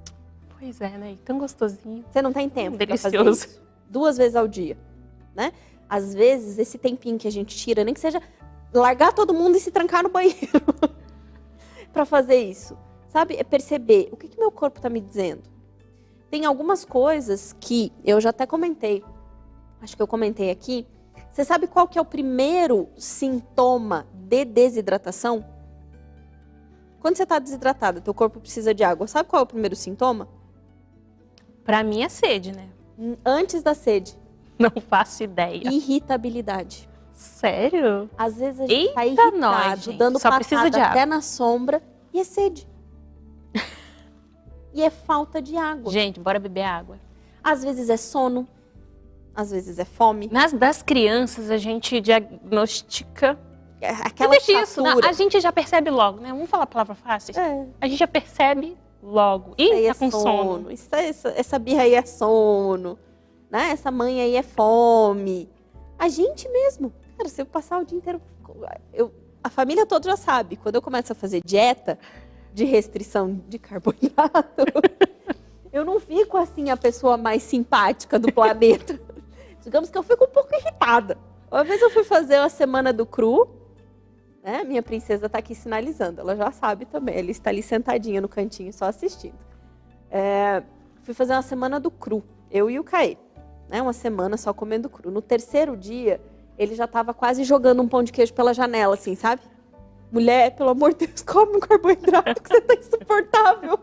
Pois é, né? Tão gostosinho. Você não tem tempo pra fazer Delicioso. isso. 2 vezes ao dia, né? Às vezes, esse tempinho que a gente tira, nem que seja largar todo mundo e se trancar no banheiro pra fazer isso. Sabe? É perceber o que meu corpo tá me dizendo. Tem algumas coisas que eu já até comentei. Acho que eu comentei aqui. Você sabe qual que é o primeiro sintoma de desidratação? Quando você está desidratada, teu corpo precisa de água. Sabe qual é o primeiro sintoma? Pra mim é sede, né? Antes da sede. Não faço ideia. Irritabilidade. Sério? Às vezes a gente tá Eita, irritado, nós, gente. dando Só precisa patada de água. até na sombra e é sede. E é falta de água. Gente, bora beber água. Às vezes é sono, às vezes é fome. Das crianças, a gente diagnostica. Aquela Deixa isso, não, chatura. a gente já percebe logo, né? Vamos falar a palavra fácil? A gente já percebe logo. Isso aí Ih, é tá com sono. Essa birra aí é sono, né? Essa mãe aí é fome. A gente mesmo. Cara, se eu passar o dia inteiro... a família toda já sabe. Quando eu começo a fazer dieta de restrição de carboidrato, eu não fico assim a pessoa mais simpática do planeta. Digamos que eu fico um pouco irritada. Uma vez eu fui fazer a semana do cru, né? Minha princesa tá aqui sinalizando, ela já sabe também, ela está ali sentadinha no cantinho só assistindo. Fui fazer uma semana do cru, eu e o Caê, né? Uma semana só comendo cru. No terceiro dia, ele já estava quase jogando um pão de queijo pela janela, assim, sabe? Mulher, pelo amor de Deus, come um carboidrato que você tá insuportável.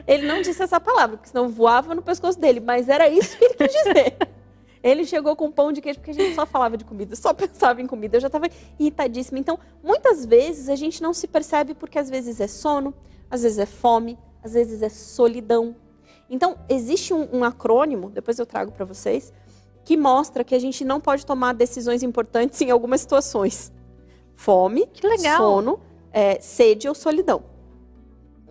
Ele não disse essa palavra, porque senão voava no pescoço dele, mas era isso que ele quis dizer. Ele chegou com pão de queijo, porque a gente só falava de comida, só pensava em comida. Eu já estava irritadíssima. Então, muitas vezes, a gente não se percebe porque às vezes é sono, às vezes é fome, às vezes é solidão. Então, existe um acrônimo, depois eu trago para vocês, que mostra que a gente não pode tomar decisões importantes em algumas situações. Fome, sono, sede ou solidão.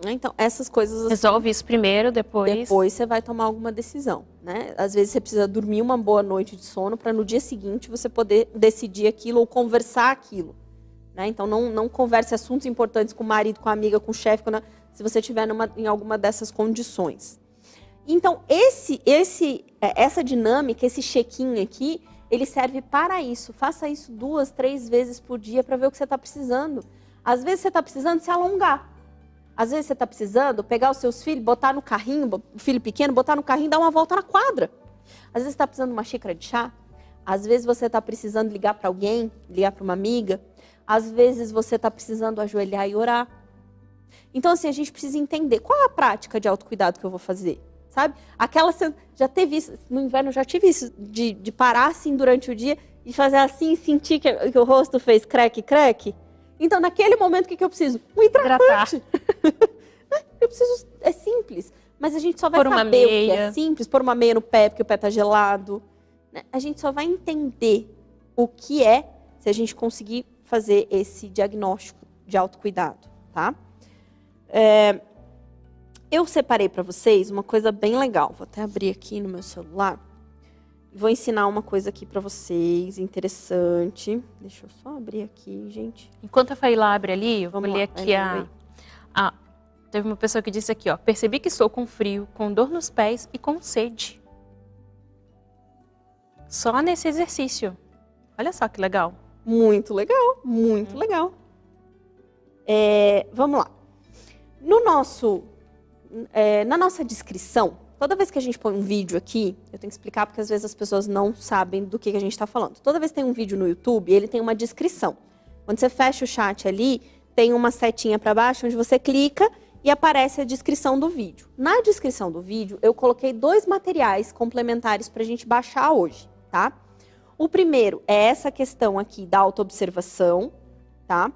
Então, essas coisas... Assim, resolve isso primeiro, depois... Depois você vai tomar alguma decisão, né? Às vezes você precisa dormir uma boa noite de sono para no dia seguinte você poder decidir aquilo ou conversar aquilo. Né? Então, não converse assuntos importantes com o marido, com a amiga, com o chefe, se você estiver em alguma dessas condições. Então, essa dinâmica, esse check-in aqui, ele serve para isso. Faça isso 2, 3 vezes por dia para ver o que você está precisando. Às vezes você está precisando se alongar. Às vezes você está precisando pegar os seus filhos, botar no carrinho, o filho pequeno, botar no carrinho e dar uma volta na quadra. Às vezes você está precisando de uma xícara de chá. Às vezes você está precisando ligar para alguém, ligar para uma amiga. Às vezes você está precisando ajoelhar e orar. Então, assim, a gente precisa entender qual é a prática de autocuidado que eu vou fazer. Sabe? Já teve isso, no inverno já tive isso, de parar assim durante o dia e fazer assim e sentir que o rosto fez creque. Então, naquele momento, o que eu preciso? Um hidratante. Eu preciso, é simples, mas a gente só vai saber o que é simples, pôr uma meia no pé porque o pé tá gelado. Né? A gente só vai entender o que é se a gente conseguir fazer esse diagnóstico de autocuidado, tá? Eu separei para vocês uma coisa bem legal. Vou até abrir aqui no meu celular. Vou ensinar uma coisa aqui para vocês, interessante. Deixa eu só abrir aqui, gente. Enquanto a Faíla abre ali, eu vou ler aqui teve uma pessoa que disse aqui, ó. Percebi que estou com frio, com dor nos pés e com sede. Só nesse exercício. Olha só que legal. Muito legal, muito legal. Vamos lá. Na nossa descrição, toda vez que a gente põe um vídeo aqui, eu tenho que explicar porque às vezes as pessoas não sabem do que a gente está falando. Toda vez que tem um vídeo no YouTube, ele tem uma descrição. Quando você fecha o chat ali, tem uma setinha para baixo onde você clica e aparece a descrição do vídeo. Na descrição do vídeo, eu coloquei 2 materiais complementares para a gente baixar hoje, tá? O primeiro é essa questão aqui da autoobservação, tá?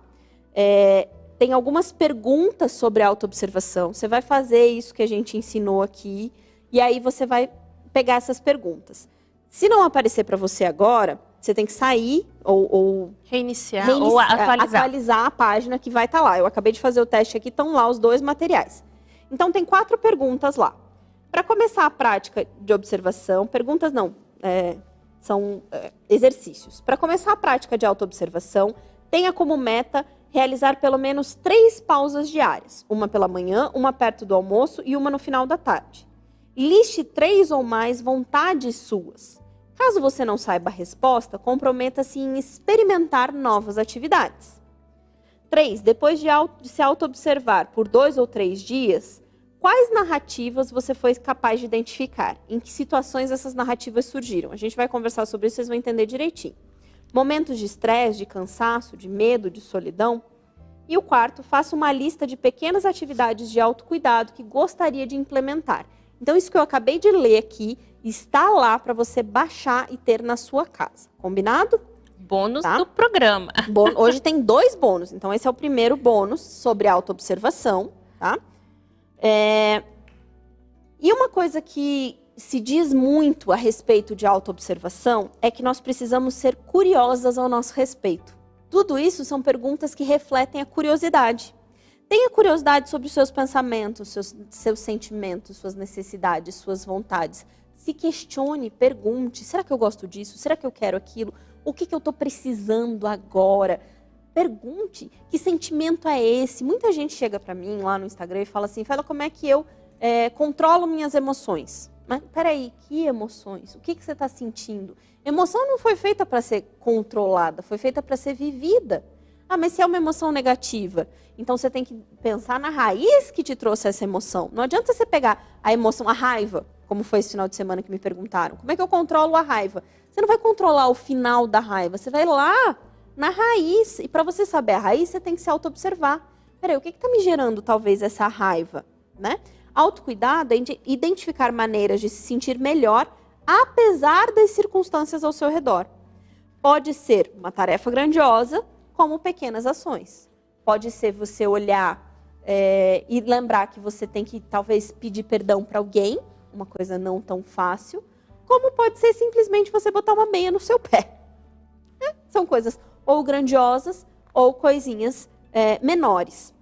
Tem algumas perguntas sobre autoobservação. Você vai fazer isso que a gente ensinou aqui e aí você vai pegar essas perguntas. Se não aparecer para você agora, você tem que sair ou reiniciar ou atualizar a página que vai estar lá. Eu acabei de fazer o teste aqui, estão lá os 2 materiais. Então, tem 4 perguntas lá. Para começar a prática de observação, perguntas não, são exercícios. Para começar a prática de autoobservação, tenha como meta realizar pelo menos 3 pausas diárias. Uma pela manhã, uma perto do almoço e uma no final da tarde. Liste 3 ou mais vontades suas. Caso você não saiba a resposta, comprometa-se em experimentar novas atividades. 3. Depois de se auto-observar por 2 ou 3 dias, quais narrativas você foi capaz de identificar? Em que situações essas narrativas surgiram? A gente vai conversar sobre isso, vocês vão entender direitinho. Momentos de estresse, de cansaço, de medo, de solidão. E o 4, faça uma lista de pequenas atividades de autocuidado que gostaria de implementar. Então, isso que eu acabei de ler aqui está lá para você baixar e ter na sua casa. Combinado? Bônus do programa. Hoje tem 2 bônus. Então, esse é o primeiro bônus sobre autoobservação, tá? E uma coisa que se diz muito a respeito de autoobservação é que nós precisamos ser curiosas ao nosso respeito. Tudo isso são perguntas que refletem a curiosidade. Tenha curiosidade sobre os seus pensamentos, seus sentimentos, suas necessidades, suas vontades. Se questione, pergunte, será que eu gosto disso? Será que eu quero aquilo? O que eu estou precisando agora? Pergunte, que sentimento é esse? Muita gente chega para mim lá no Instagram e fala assim, fala como é que eu controlo minhas emoções. Mas peraí, que emoções? O que você está sentindo? Emoção não foi feita para ser controlada, foi feita para ser vivida. Ah, mas se é uma emoção negativa, então você tem que pensar na raiz que te trouxe essa emoção. Não adianta você pegar a emoção, a raiva, como foi esse final de semana que me perguntaram. Como é que eu controlo a raiva? Você não vai controlar o final da raiva, você vai lá na raiz. E para você saber a raiz, você tem que se auto-observar. Peraí, o que está me gerando talvez essa raiva? Né? Autocuidado é identificar maneiras de se sentir melhor, apesar das circunstâncias ao seu redor. Pode ser uma tarefa grandiosa, como pequenas ações. Pode ser você olhar e lembrar que você tem que talvez pedir perdão para alguém, uma coisa não tão fácil, como pode ser simplesmente você botar uma meia no seu pé. São coisas ou grandiosas ou coisinhas menores.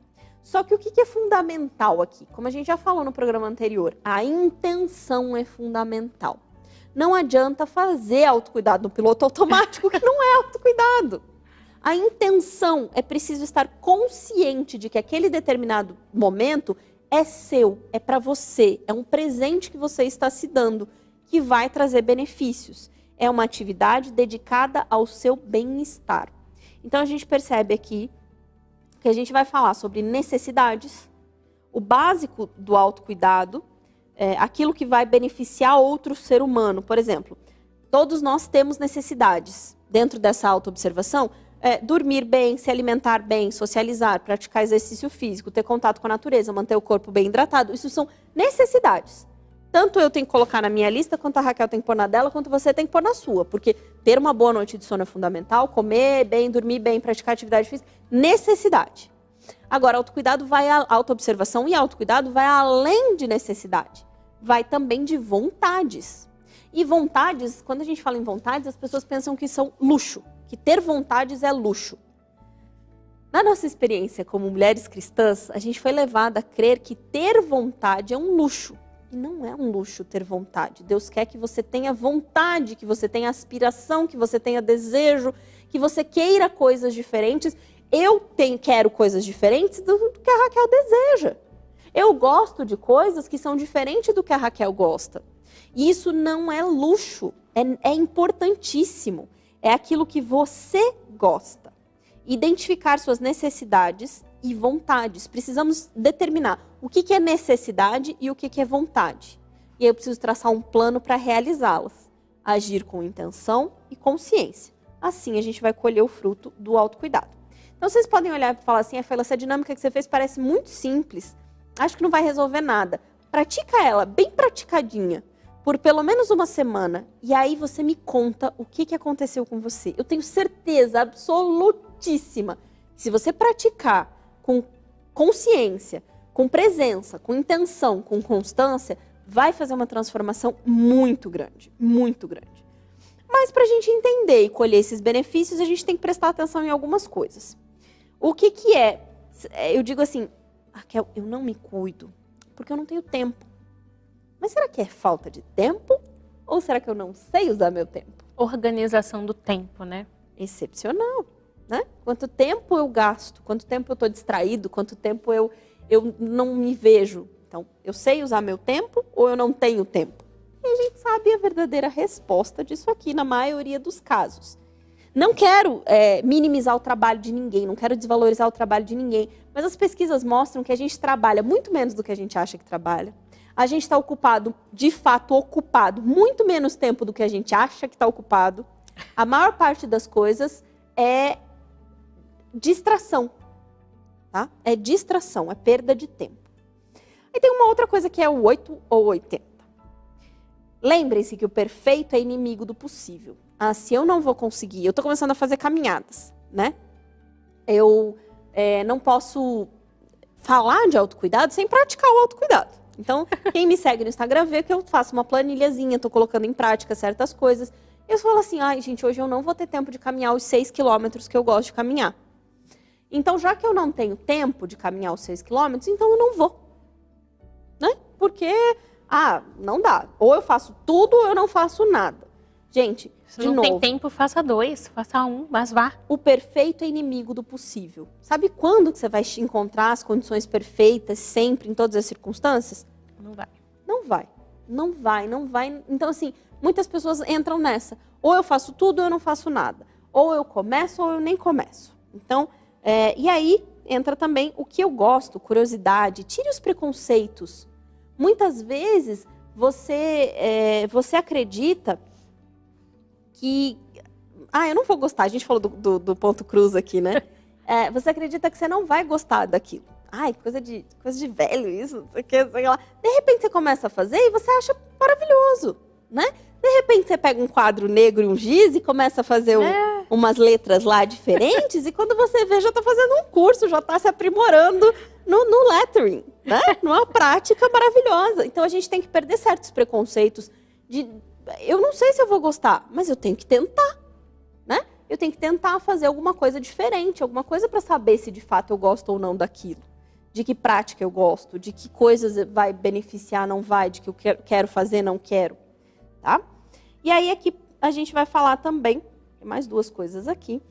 Só que o que é fundamental aqui? Como a gente já falou no programa anterior, a intenção é fundamental. Não adianta fazer autocuidado no piloto automático, que não é autocuidado. A intenção é preciso estar consciente de que aquele determinado momento é seu, é para você, é um presente que você está se dando, que vai trazer benefícios. É uma atividade dedicada ao seu bem-estar. Então a gente percebe aqui que a gente vai falar sobre necessidades, o básico do autocuidado, aquilo que vai beneficiar outro ser humano. Por exemplo, todos nós temos necessidades dentro dessa autoobservação. Dormir bem, se alimentar bem, socializar, praticar exercício físico, ter contato com a natureza, manter o corpo bem hidratado. Isso são necessidades. Tanto eu tenho que colocar na minha lista, quanto a Raquel tem que pôr na dela, quanto você tem que pôr na sua. Porque ter uma boa noite de sono é fundamental, comer bem, dormir bem, praticar atividade física, necessidade. Agora, autoobservação e autocuidado vai além de necessidade. Vai também de vontades. E vontades, quando a gente fala em vontades, as pessoas pensam que são luxo, que ter vontades é luxo. Na nossa experiência como mulheres cristãs, a gente foi levada a crer que ter vontade é um luxo. E não é um luxo ter vontade. Deus quer que você tenha vontade, que você tenha aspiração, que você tenha desejo, que você queira coisas diferentes. Quero coisas diferentes do que a Raquel deseja. Eu gosto de coisas que são diferentes do que a Raquel gosta. E isso não é luxo, é importantíssimo. É aquilo que você gosta. Identificar suas necessidades e vontades. Precisamos determinar o que é necessidade e o que é vontade. E aí eu preciso traçar um plano para realizá-las. Agir com intenção e consciência. Assim a gente vai colher o fruto do autocuidado. Então vocês podem olhar e falar assim, essa dinâmica que você fez parece muito simples. Acho que não vai resolver nada. Pratica ela, bem praticadinha, por pelo menos uma semana. E aí você me conta o que aconteceu com você. Eu tenho certeza absolutíssima. Se você praticar com consciência, com presença, com intenção, com constância, vai fazer uma transformação muito grande, muito grande. Mas para a gente entender e colher esses benefícios, a gente tem que prestar atenção em algumas coisas. O que é? Eu digo assim, Raquel, eu não me cuido porque eu não tenho tempo. Mas será que é falta de tempo? Ou será que eu não sei usar meu tempo? Organização do tempo, né? Excepcional, né? Quanto tempo eu gasto, quanto tempo eu estou distraído, quanto tempo eu não me vejo. Então, eu sei usar meu tempo ou eu não tenho tempo? E a gente sabe a verdadeira resposta disso aqui, na maioria dos casos. Não quero minimizar o trabalho de ninguém, não quero desvalorizar o trabalho de ninguém, mas as pesquisas mostram que a gente trabalha muito menos do que a gente acha que trabalha. A gente está ocupado, de fato ocupado, muito menos tempo do que a gente acha que está ocupado. A maior parte das coisas é distração, tá? É distração, é perda de tempo. Aí tem uma outra coisa que é o 8 ou 80. Lembrem-se que o perfeito é inimigo do possível. Se eu não vou conseguir, eu estou começando a fazer caminhadas, né? Eu não posso falar de autocuidado sem praticar o autocuidado. Então, quem me segue no Instagram vê que eu faço uma planilhazinha, estou colocando em prática certas coisas. Eu falo assim, gente, hoje eu não vou ter tempo de caminhar os 6 quilômetros que eu gosto de caminhar. Então, já que eu não tenho tempo de caminhar os 6 quilômetros, então eu não vou. Né? Porque, não dá. Ou eu faço tudo ou eu não faço nada. Gente, se não tem tempo, faça 2, faça 1, mas vá. O perfeito é inimigo do possível. Sabe quando que você vai encontrar as condições perfeitas, sempre, em todas as circunstâncias? Não vai. Não vai. Não vai, não vai. Então, assim, muitas pessoas entram nessa. Ou eu faço tudo ou eu não faço nada. Ou eu começo ou eu nem começo. Então, e aí entra também o que eu gosto, curiosidade. Tire os preconceitos. Muitas vezes, você acredita que... eu não vou gostar. A gente falou do ponto cruz aqui, né? Você acredita que você não vai gostar daquilo. Coisa de velho isso, não sei o que, sei lá. De repente você começa a fazer e você acha maravilhoso, né? De repente você pega um quadro negro e um giz e começa a fazer umas letras lá diferentes e quando você vê, já está fazendo um curso, já está se aprimorando no lettering, né? Numa prática maravilhosa. Então a gente tem que perder certos preconceitos de eu não sei se eu vou gostar, mas eu tenho que tentar, né? Eu tenho que tentar fazer alguma coisa diferente, alguma coisa para saber se de fato eu gosto ou não daquilo. De que prática eu gosto, de que coisas vai beneficiar, não vai, de que eu quero fazer, não quero, tá? E aí aqui a gente vai falar também, tem mais duas coisas aqui,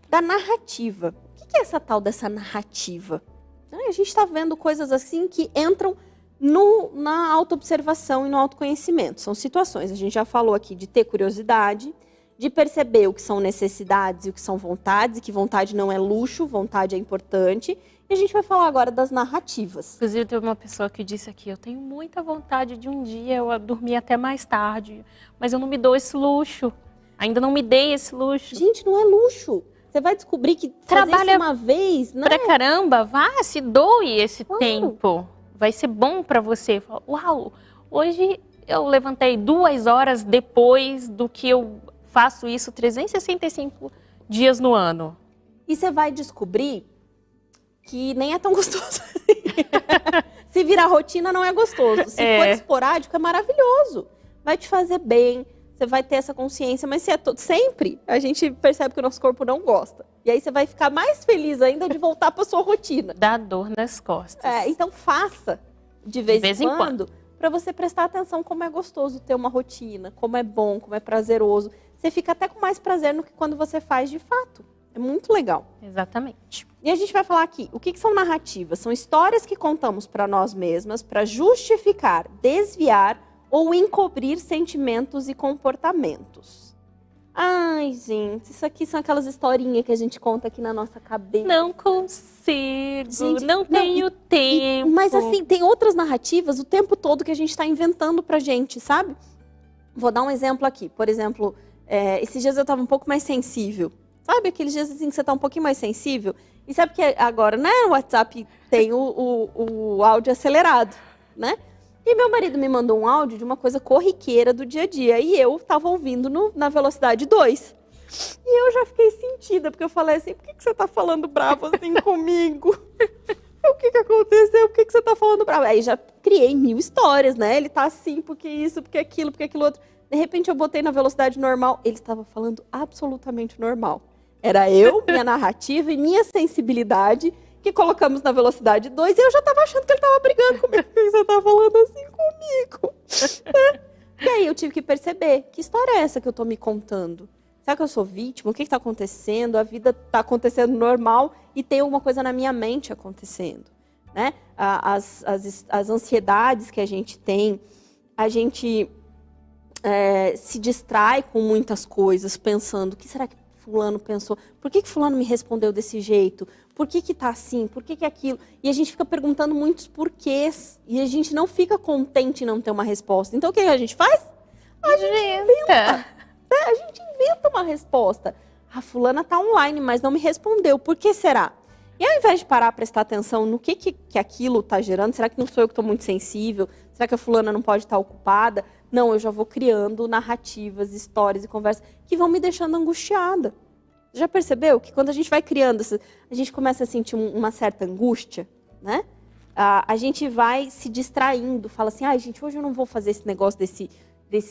da narrativa. O que é essa tal dessa narrativa? A gente está vendo coisas assim que entram na autoobservação e no autoconhecimento. São situações, a gente já falou aqui de ter curiosidade, de perceber o que são necessidades e o que são vontades, e que vontade não é luxo, vontade é importante. E a gente vai falar agora das narrativas. Inclusive, teve uma pessoa que disse aqui, eu tenho muita vontade de um dia eu dormir até mais tarde, mas eu não me dou esse luxo. Ainda não me dei esse luxo. Gente, não é luxo. Você vai descobrir que trabalha uma vez, né? Pra caramba, vá, se doe esse tempo. Vai ser bom pra você. Uau, hoje eu levantei 2 horas depois do que eu faço isso 365 dias no ano. E você vai descobrir que nem é tão gostoso. Se virar rotina, não é gostoso. Se for esporádico, é maravilhoso. Vai te fazer bem, você vai ter essa consciência, mas se é sempre, a gente percebe que o nosso corpo não gosta. E aí você vai ficar mais feliz ainda de voltar para sua rotina. Dá dor nas costas. Então faça de vez em quando, para você prestar atenção como é gostoso ter uma rotina, como é bom, como é prazeroso. Você fica até com mais prazer do que quando você faz de fato. É muito legal. Exatamente. E a gente vai falar aqui, o que são narrativas? São histórias que contamos para nós mesmas para justificar, desviar ou encobrir sentimentos e comportamentos. Ai, gente, isso aqui são aquelas historinhas que a gente conta aqui na nossa cabeça. Não consigo, gente, não tenho tempo. Mas assim, tem outras narrativas o tempo todo que a gente está inventando pra gente, sabe? Vou dar um exemplo aqui. Por exemplo, esses dias eu estava um pouco mais sensível. Sabe aqueles dias assim que você está um pouquinho mais sensível? E sabe que agora, né, o WhatsApp tem o áudio acelerado, né? E meu marido me mandou um áudio de uma coisa corriqueira do dia a dia. E eu estava ouvindo na velocidade 2. E eu já fiquei sentida, porque eu falei assim, por que você está falando bravo assim comigo? O que aconteceu? Por que você está falando bravo? Aí já criei 1000 histórias, né? Ele tá assim, porque isso, porque aquilo outro. De repente eu botei na velocidade normal. Ele estava falando absolutamente normal. Era eu, minha narrativa e minha sensibilidade que colocamos na velocidade 2 e eu já estava achando que ele estava brigando comigo. Por que você está falando assim comigo? E aí eu tive que perceber, que história é essa que eu estou me contando? Será que eu sou vítima? O que está acontecendo? A vida está acontecendo normal e tem alguma coisa na minha mente acontecendo, né? As ansiedades que a gente tem, a gente se distrai com muitas coisas, pensando, o que será que fulano pensou? Por que fulano me respondeu desse jeito? Por que tá assim? Por que aquilo? E a gente fica perguntando muitos porquês. E a gente não fica contente em não ter uma resposta. Então o que a gente faz? A gente inventa. A gente inventa uma resposta. A fulana tá online, mas não me respondeu. Por que será? E ao invés de parar, prestar atenção no que aquilo tá gerando, será que não sou eu que estou muito sensível? Será que a fulana não pode estar ocupada? Não, eu já vou criando narrativas, histórias e conversas que vão me deixando angustiada. Já percebeu que quando a gente vai criando, a gente começa a sentir uma certa angústia, né? A gente vai se distraindo, fala assim, ai gente, hoje eu não vou fazer esse negócio desse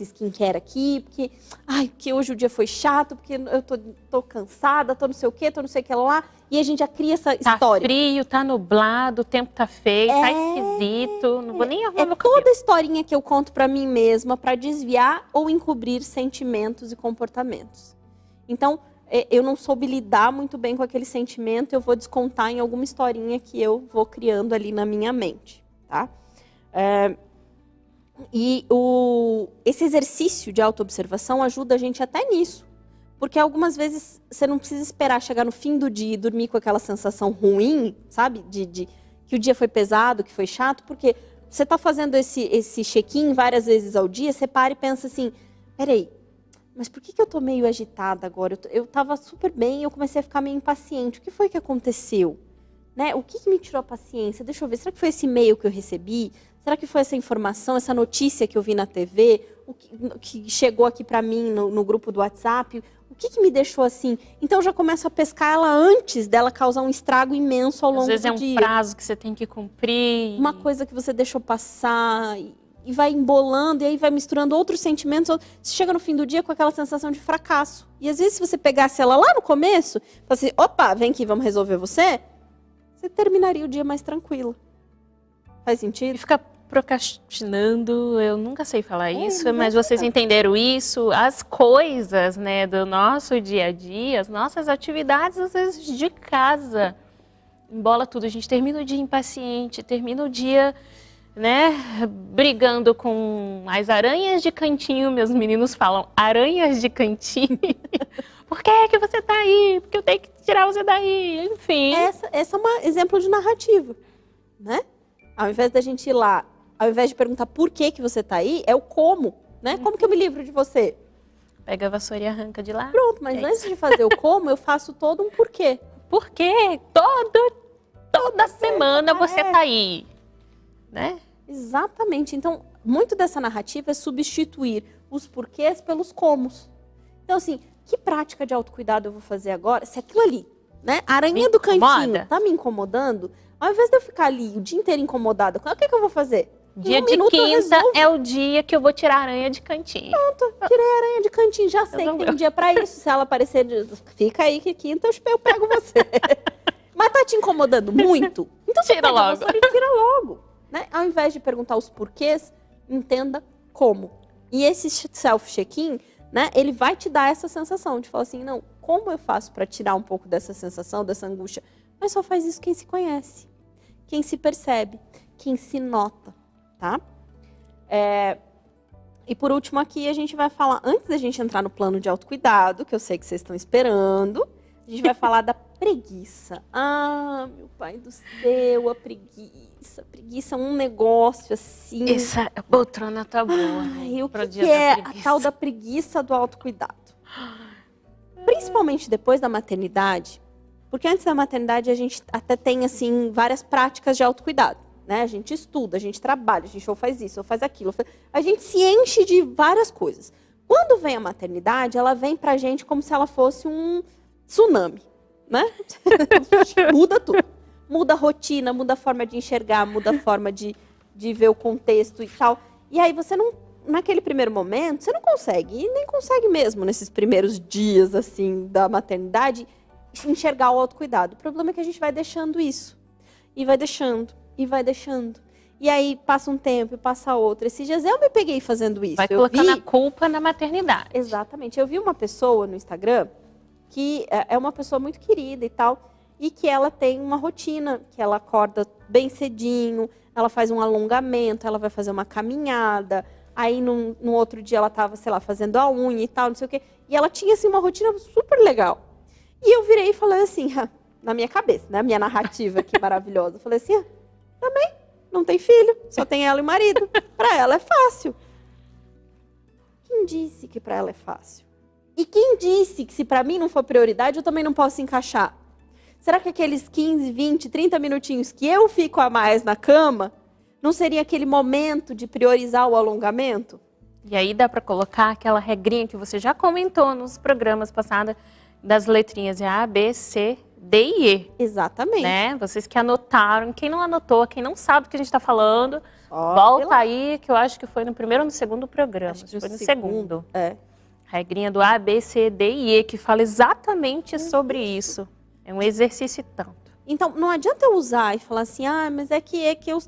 skincare aqui, porque hoje o dia foi chato, porque eu tô cansada, tô não sei o que lá, e a gente já cria essa história. Tá frio, tá nublado, o tempo tá feio, tá esquisito, não vou nem arrumar meu cabelo. Toda a historinha que eu conto pra mim mesma para desviar ou encobrir sentimentos e comportamentos. Então, eu não soube lidar muito bem com aquele sentimento, eu vou descontar em alguma historinha que eu vou criando ali na minha mente, tá? Esse exercício de autoobservação ajuda a gente até nisso. Porque algumas vezes você não precisa esperar chegar no fim do dia e dormir com aquela sensação ruim, sabe? De que o dia foi pesado, que foi chato, porque você está fazendo esse check-in várias vezes ao dia, você para e pensa assim, peraí, mas por que eu tô meio agitada agora? Eu estava super bem e eu comecei a ficar meio impaciente. O que foi que aconteceu? Né? O que me tirou a paciência? Deixa eu ver, será que foi esse e-mail que eu recebi? Será que foi essa informação, essa notícia que eu vi na TV? O que chegou aqui para mim no grupo do WhatsApp? O que me deixou assim? Então eu já começo a pescar ela antes dela causar um estrago imenso ao longo do dia. Às vezes é um prazo que você tem que cumprir. Uma coisa que você deixou passar e vai embolando, e aí vai misturando outros sentimentos. Você chega no fim do dia com aquela sensação de fracasso. E às vezes se você pegasse ela lá no começo, fala assim, opa, vem aqui, vamos resolver você terminaria o dia mais tranquilo. Faz sentido? E fica procrastinando, eu nunca sei falar isso, mas vocês entenderam isso, as coisas, né, do nosso dia a dia, as nossas atividades, às vezes, de casa, embola tudo, a gente termina o dia impaciente, termina o dia, né, brigando com as aranhas de cantinho, meus meninos falam, aranhas de cantinho, por que você tá aí? Porque eu tenho que tirar você daí, enfim. Essa é um exemplo de narrativa, né? Ao invés da gente ir lá, ao invés de perguntar por que você tá aí, é o como, né? Como que eu me livro de você? Pega a vassoura e arranca de lá. Pronto, mas antes de fazer o como, eu faço todo um porquê. Por quê? Toda semana você tá aí, né? Exatamente. Então, muito dessa narrativa é substituir os porquês pelos comos. Então, assim, que prática de autocuidado eu vou fazer agora? Se aquilo ali, né? A aranha do cantinho tá me incomodando, ao invés de eu ficar ali o dia inteiro incomodada, o que eu vou fazer? Dia de quinta é o dia que eu vou tirar a aranha de cantinho. Pronto, tirei a aranha de cantinho. Já sei que tem um dia pra isso. Se ela aparecer, fica aí que quinta eu pego você. Mas tá te incomodando muito? Então você tira logo. Tira logo. Né? Ao invés de perguntar os porquês, entenda como. E esse self-check-in, né, ele vai te dar essa sensação de falar assim, não, como eu faço para tirar um pouco dessa sensação, dessa angústia? Mas só faz isso quem se conhece, quem se percebe, quem se nota, tá? E por último aqui a gente vai falar, antes da gente entrar no plano de autocuidado, que eu sei que vocês estão esperando, a gente vai falar da preguiça. Ah, meu pai do céu, a preguiça. Preguiça é um negócio assim. Essa poltrona tá boa. Ai, o que é a tal da preguiça do autocuidado? Principalmente depois da maternidade, porque antes da maternidade a gente até tem assim várias práticas de autocuidado, né? A gente estuda, a gente trabalha, a gente ou faz isso, ou faz aquilo. A gente se enche de várias coisas. Quando vem a maternidade, ela vem pra gente como se ela fosse um tsunami, né? Muda tudo. Muda a rotina, muda a forma de enxergar, muda a forma de ver o contexto e tal. E aí você não, naquele primeiro momento, você não consegue, e nem consegue mesmo nesses primeiros dias, assim, da maternidade, enxergar o autocuidado. O problema é que a gente vai deixando isso. E vai deixando, e vai deixando. E aí passa um tempo e passa outro. Esses dias eu me peguei fazendo isso. Vai colocando a culpa na maternidade. Exatamente. Eu vi uma pessoa no Instagram que é uma pessoa muito querida e tal, e que ela tem uma rotina, que ela acorda bem cedinho, ela faz um alongamento, ela vai fazer uma caminhada, aí no outro dia ela estava, sei lá, fazendo a unha e tal, não sei o quê, e ela tinha, assim, uma rotina super legal. E eu virei e falei assim, na minha cabeça, né, minha narrativa aqui maravilhosa, eu falei assim, também, não tem filho, só tem ela e o marido, para ela é fácil. Quem disse que para ela é fácil? E quem disse que se para mim não for prioridade, eu também não posso encaixar? Será que aqueles 15, 20, 30 minutinhos que eu fico a mais na cama, não seria aquele momento de priorizar o alongamento? E aí dá para colocar aquela regrinha que você já comentou nos programas passados, das letrinhas A, B, C, D e E. Exatamente. Né? Vocês que anotaram, quem não anotou, quem não sabe do que a gente está falando, volta aí, que eu acho que foi no primeiro ou no segundo programa. Acho que foi no segundo. Regrinha do A, B, C, D e E, que fala exatamente sobre isso. É um exercício tanto. Então, não adianta eu usar e falar assim, mas é que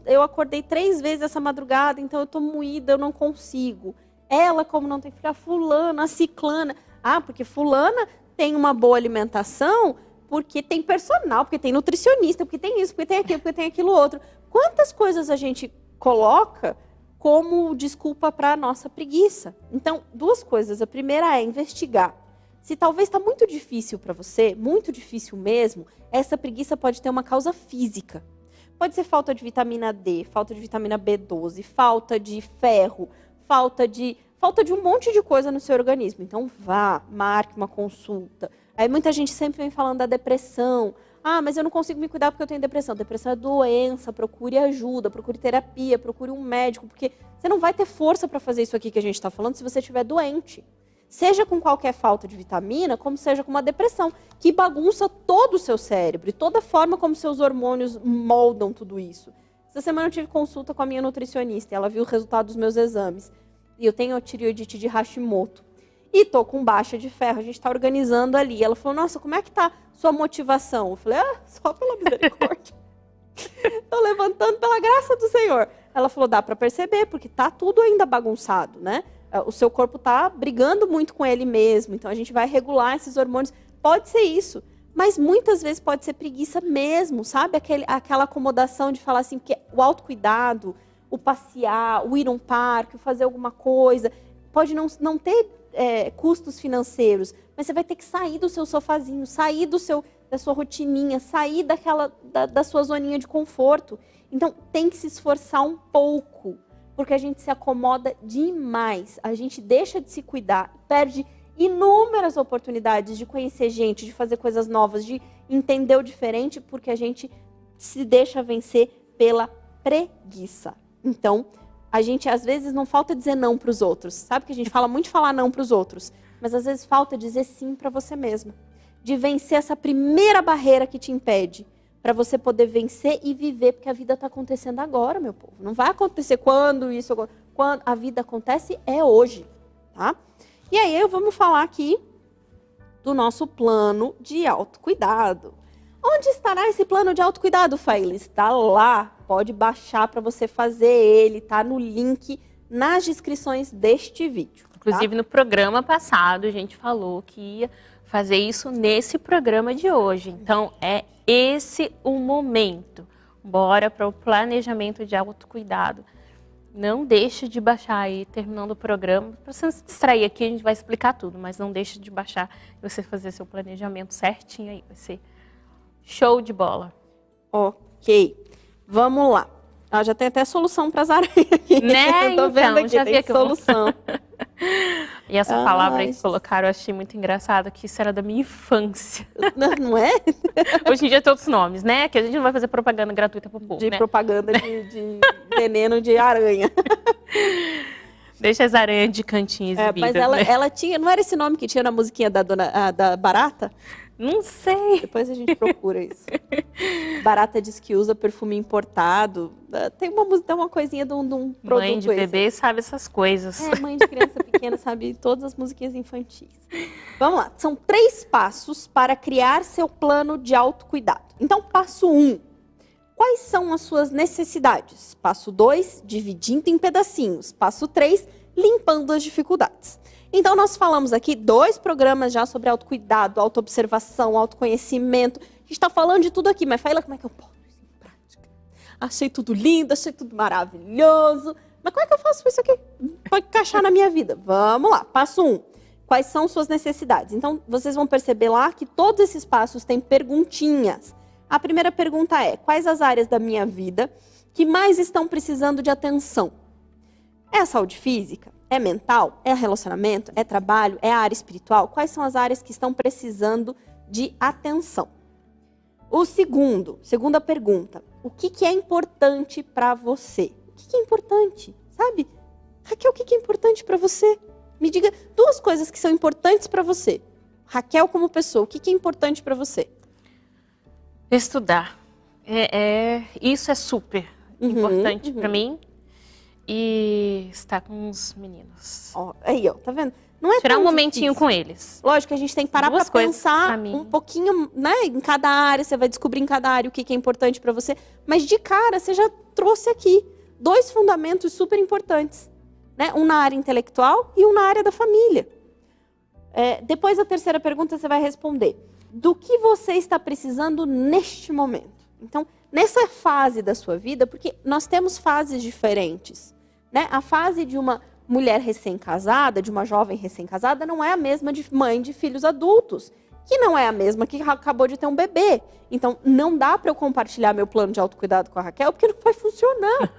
eu acordei 3 vezes essa madrugada, então eu tô moída, eu não consigo. Ela, como não tem que ficar fulana, ciclana. Porque fulana tem uma boa alimentação, porque tem personal, porque tem nutricionista, porque tem isso, porque tem aquilo, porque tem aquilo outro. Quantas coisas a gente coloca como desculpa para a nossa preguiça? Então, 2 coisas. A primeira é investigar. Se talvez está muito difícil para você, muito difícil mesmo, essa preguiça pode ter uma causa física. Pode ser falta de vitamina D, falta de vitamina B12, falta de ferro, falta de um monte de coisa no seu organismo. Então vá, marque uma consulta. Aí muita gente sempre vem falando da depressão. Mas eu não consigo me cuidar porque eu tenho depressão. Depressão é doença, procure ajuda, procure terapia, procure um médico, porque você não vai ter força para fazer isso aqui que a gente está falando se você estiver doente. Seja com qualquer falta de vitamina, como seja com uma depressão, que bagunça todo o seu cérebro e toda a forma como seus hormônios moldam tudo isso. Essa semana eu tive consulta com a minha nutricionista e ela viu o resultado dos meus exames. E eu tenho tireoidite de Hashimoto. E tô com baixa de ferro, a gente tá organizando ali. Ela falou, nossa, como é que tá sua motivação? Eu falei, só pela misericórdia. Tô levantando pela graça do Senhor. Ela falou, dá para perceber, porque tá tudo ainda bagunçado, né? O seu corpo tá brigando muito com ele mesmo, então a gente vai regular esses hormônios. Pode ser isso, mas muitas vezes pode ser preguiça mesmo, sabe? Aquela acomodação de falar assim, porque o autocuidado, o passear, o ir a um parque, o fazer alguma coisa, pode não ter custos financeiros, mas você vai ter que sair do seu sofazinho, sair da sua rotininha, sair da sua zoninha de conforto. Então, tem que se esforçar um pouco, porque a gente se acomoda demais. A gente deixa de se cuidar, perde inúmeras oportunidades de conhecer gente, de fazer coisas novas, de entender o diferente, porque a gente se deixa vencer pela preguiça. Então, a gente, às vezes, não falta dizer não para os outros. Sabe que a gente fala muito de falar não para os outros, mas às vezes falta dizer sim para você mesma. De vencer essa primeira barreira que te impede, para você poder vencer e viver, porque a vida está acontecendo agora, meu povo. Não vai acontecer quando a vida acontece é hoje, tá? E aí vamos falar aqui do nosso plano de autocuidado. Onde estará esse plano de autocuidado, Faíla? Está lá, pode baixar para você fazer ele, tá no link nas descrições deste vídeo. Inclusive, no programa passado, a gente falou que ia fazer isso nesse programa de hoje. Então, é esse o momento. Bora para o planejamento de autocuidado. Não deixe de baixar aí, terminando o programa. Para você não se distrair aqui, a gente vai explicar tudo, mas não deixe de baixar e você fazer seu planejamento certinho aí. Vai ser show de bola. Ok, vamos lá. Já tem até solução para as aranhas aqui. Né? Eu tô vendo aqui, já tem solução. E essa palavra aí que colocaram, eu achei muito engraçado, que isso era da minha infância. Não é? Hoje em dia tem outros nomes, né? Que a gente não vai fazer propaganda gratuita pro povo, de né? propaganda de veneno de aranha. Deixa as aranhas de cantinho exibidas, mas ela tinha, não era esse nome que tinha na musiquinha da Barata? Não sei. Depois a gente procura isso. Barata diz que usa perfume importado. Tem uma coisinha de um produto. Mãe de bebê sabe essas coisas. Mãe de criança pequena sabe todas as musiquinhas infantis. Vamos lá. São 3 passos para criar seu plano de autocuidado. Então, passo 1. Quais são as suas necessidades? Passo 2, dividindo em pedacinhos. Passo 3, limpando as dificuldades. Então, nós falamos aqui 2 programas já sobre autocuidado, autoobservação, autoconhecimento. A gente está falando de tudo aqui, mas Faíla, como é que eu boto isso em prática? Achei tudo lindo, achei tudo maravilhoso. Mas como é que eu faço isso aqui? Pode encaixar na minha vida. Vamos lá. Passo 1. Quais são suas necessidades? Então, vocês vão perceber lá que todos esses passos têm perguntinhas. A primeira pergunta é: quais as áreas da minha vida que mais estão precisando de atenção? É a saúde física? É mental? É relacionamento? É trabalho? É a área espiritual? Quais são as áreas que estão precisando de atenção? Segunda pergunta: o que é importante para você? O que é importante? Sabe? Raquel, o que é importante para você? Me diga 2 coisas que são importantes para você. Raquel como pessoa, o que é importante para você? Estudar. Isso é super importante para mim. E estar com os meninos. Aí, tá vendo? Não é tirar tão um momentinho difícil. Com eles. Lógico que a gente tem que parar para pensar um pouquinho, né? Em cada área, você vai descobrir em cada área o que é importante para você. Mas de cara, você já trouxe aqui 2 fundamentos super importantes. Né? Um na área intelectual e um na área da família. Depois, a terceira pergunta, você vai responder: do que você está precisando neste momento? Então, nessa fase da sua vida, porque nós temos fases diferentes. Né? A fase de uma mulher recém-casada, de uma jovem recém-casada, não é a mesma de mãe de filhos adultos, que não é a mesma que acabou de ter um bebê. Então, não dá para eu compartilhar meu plano de autocuidado com a Raquel, porque não vai funcionar.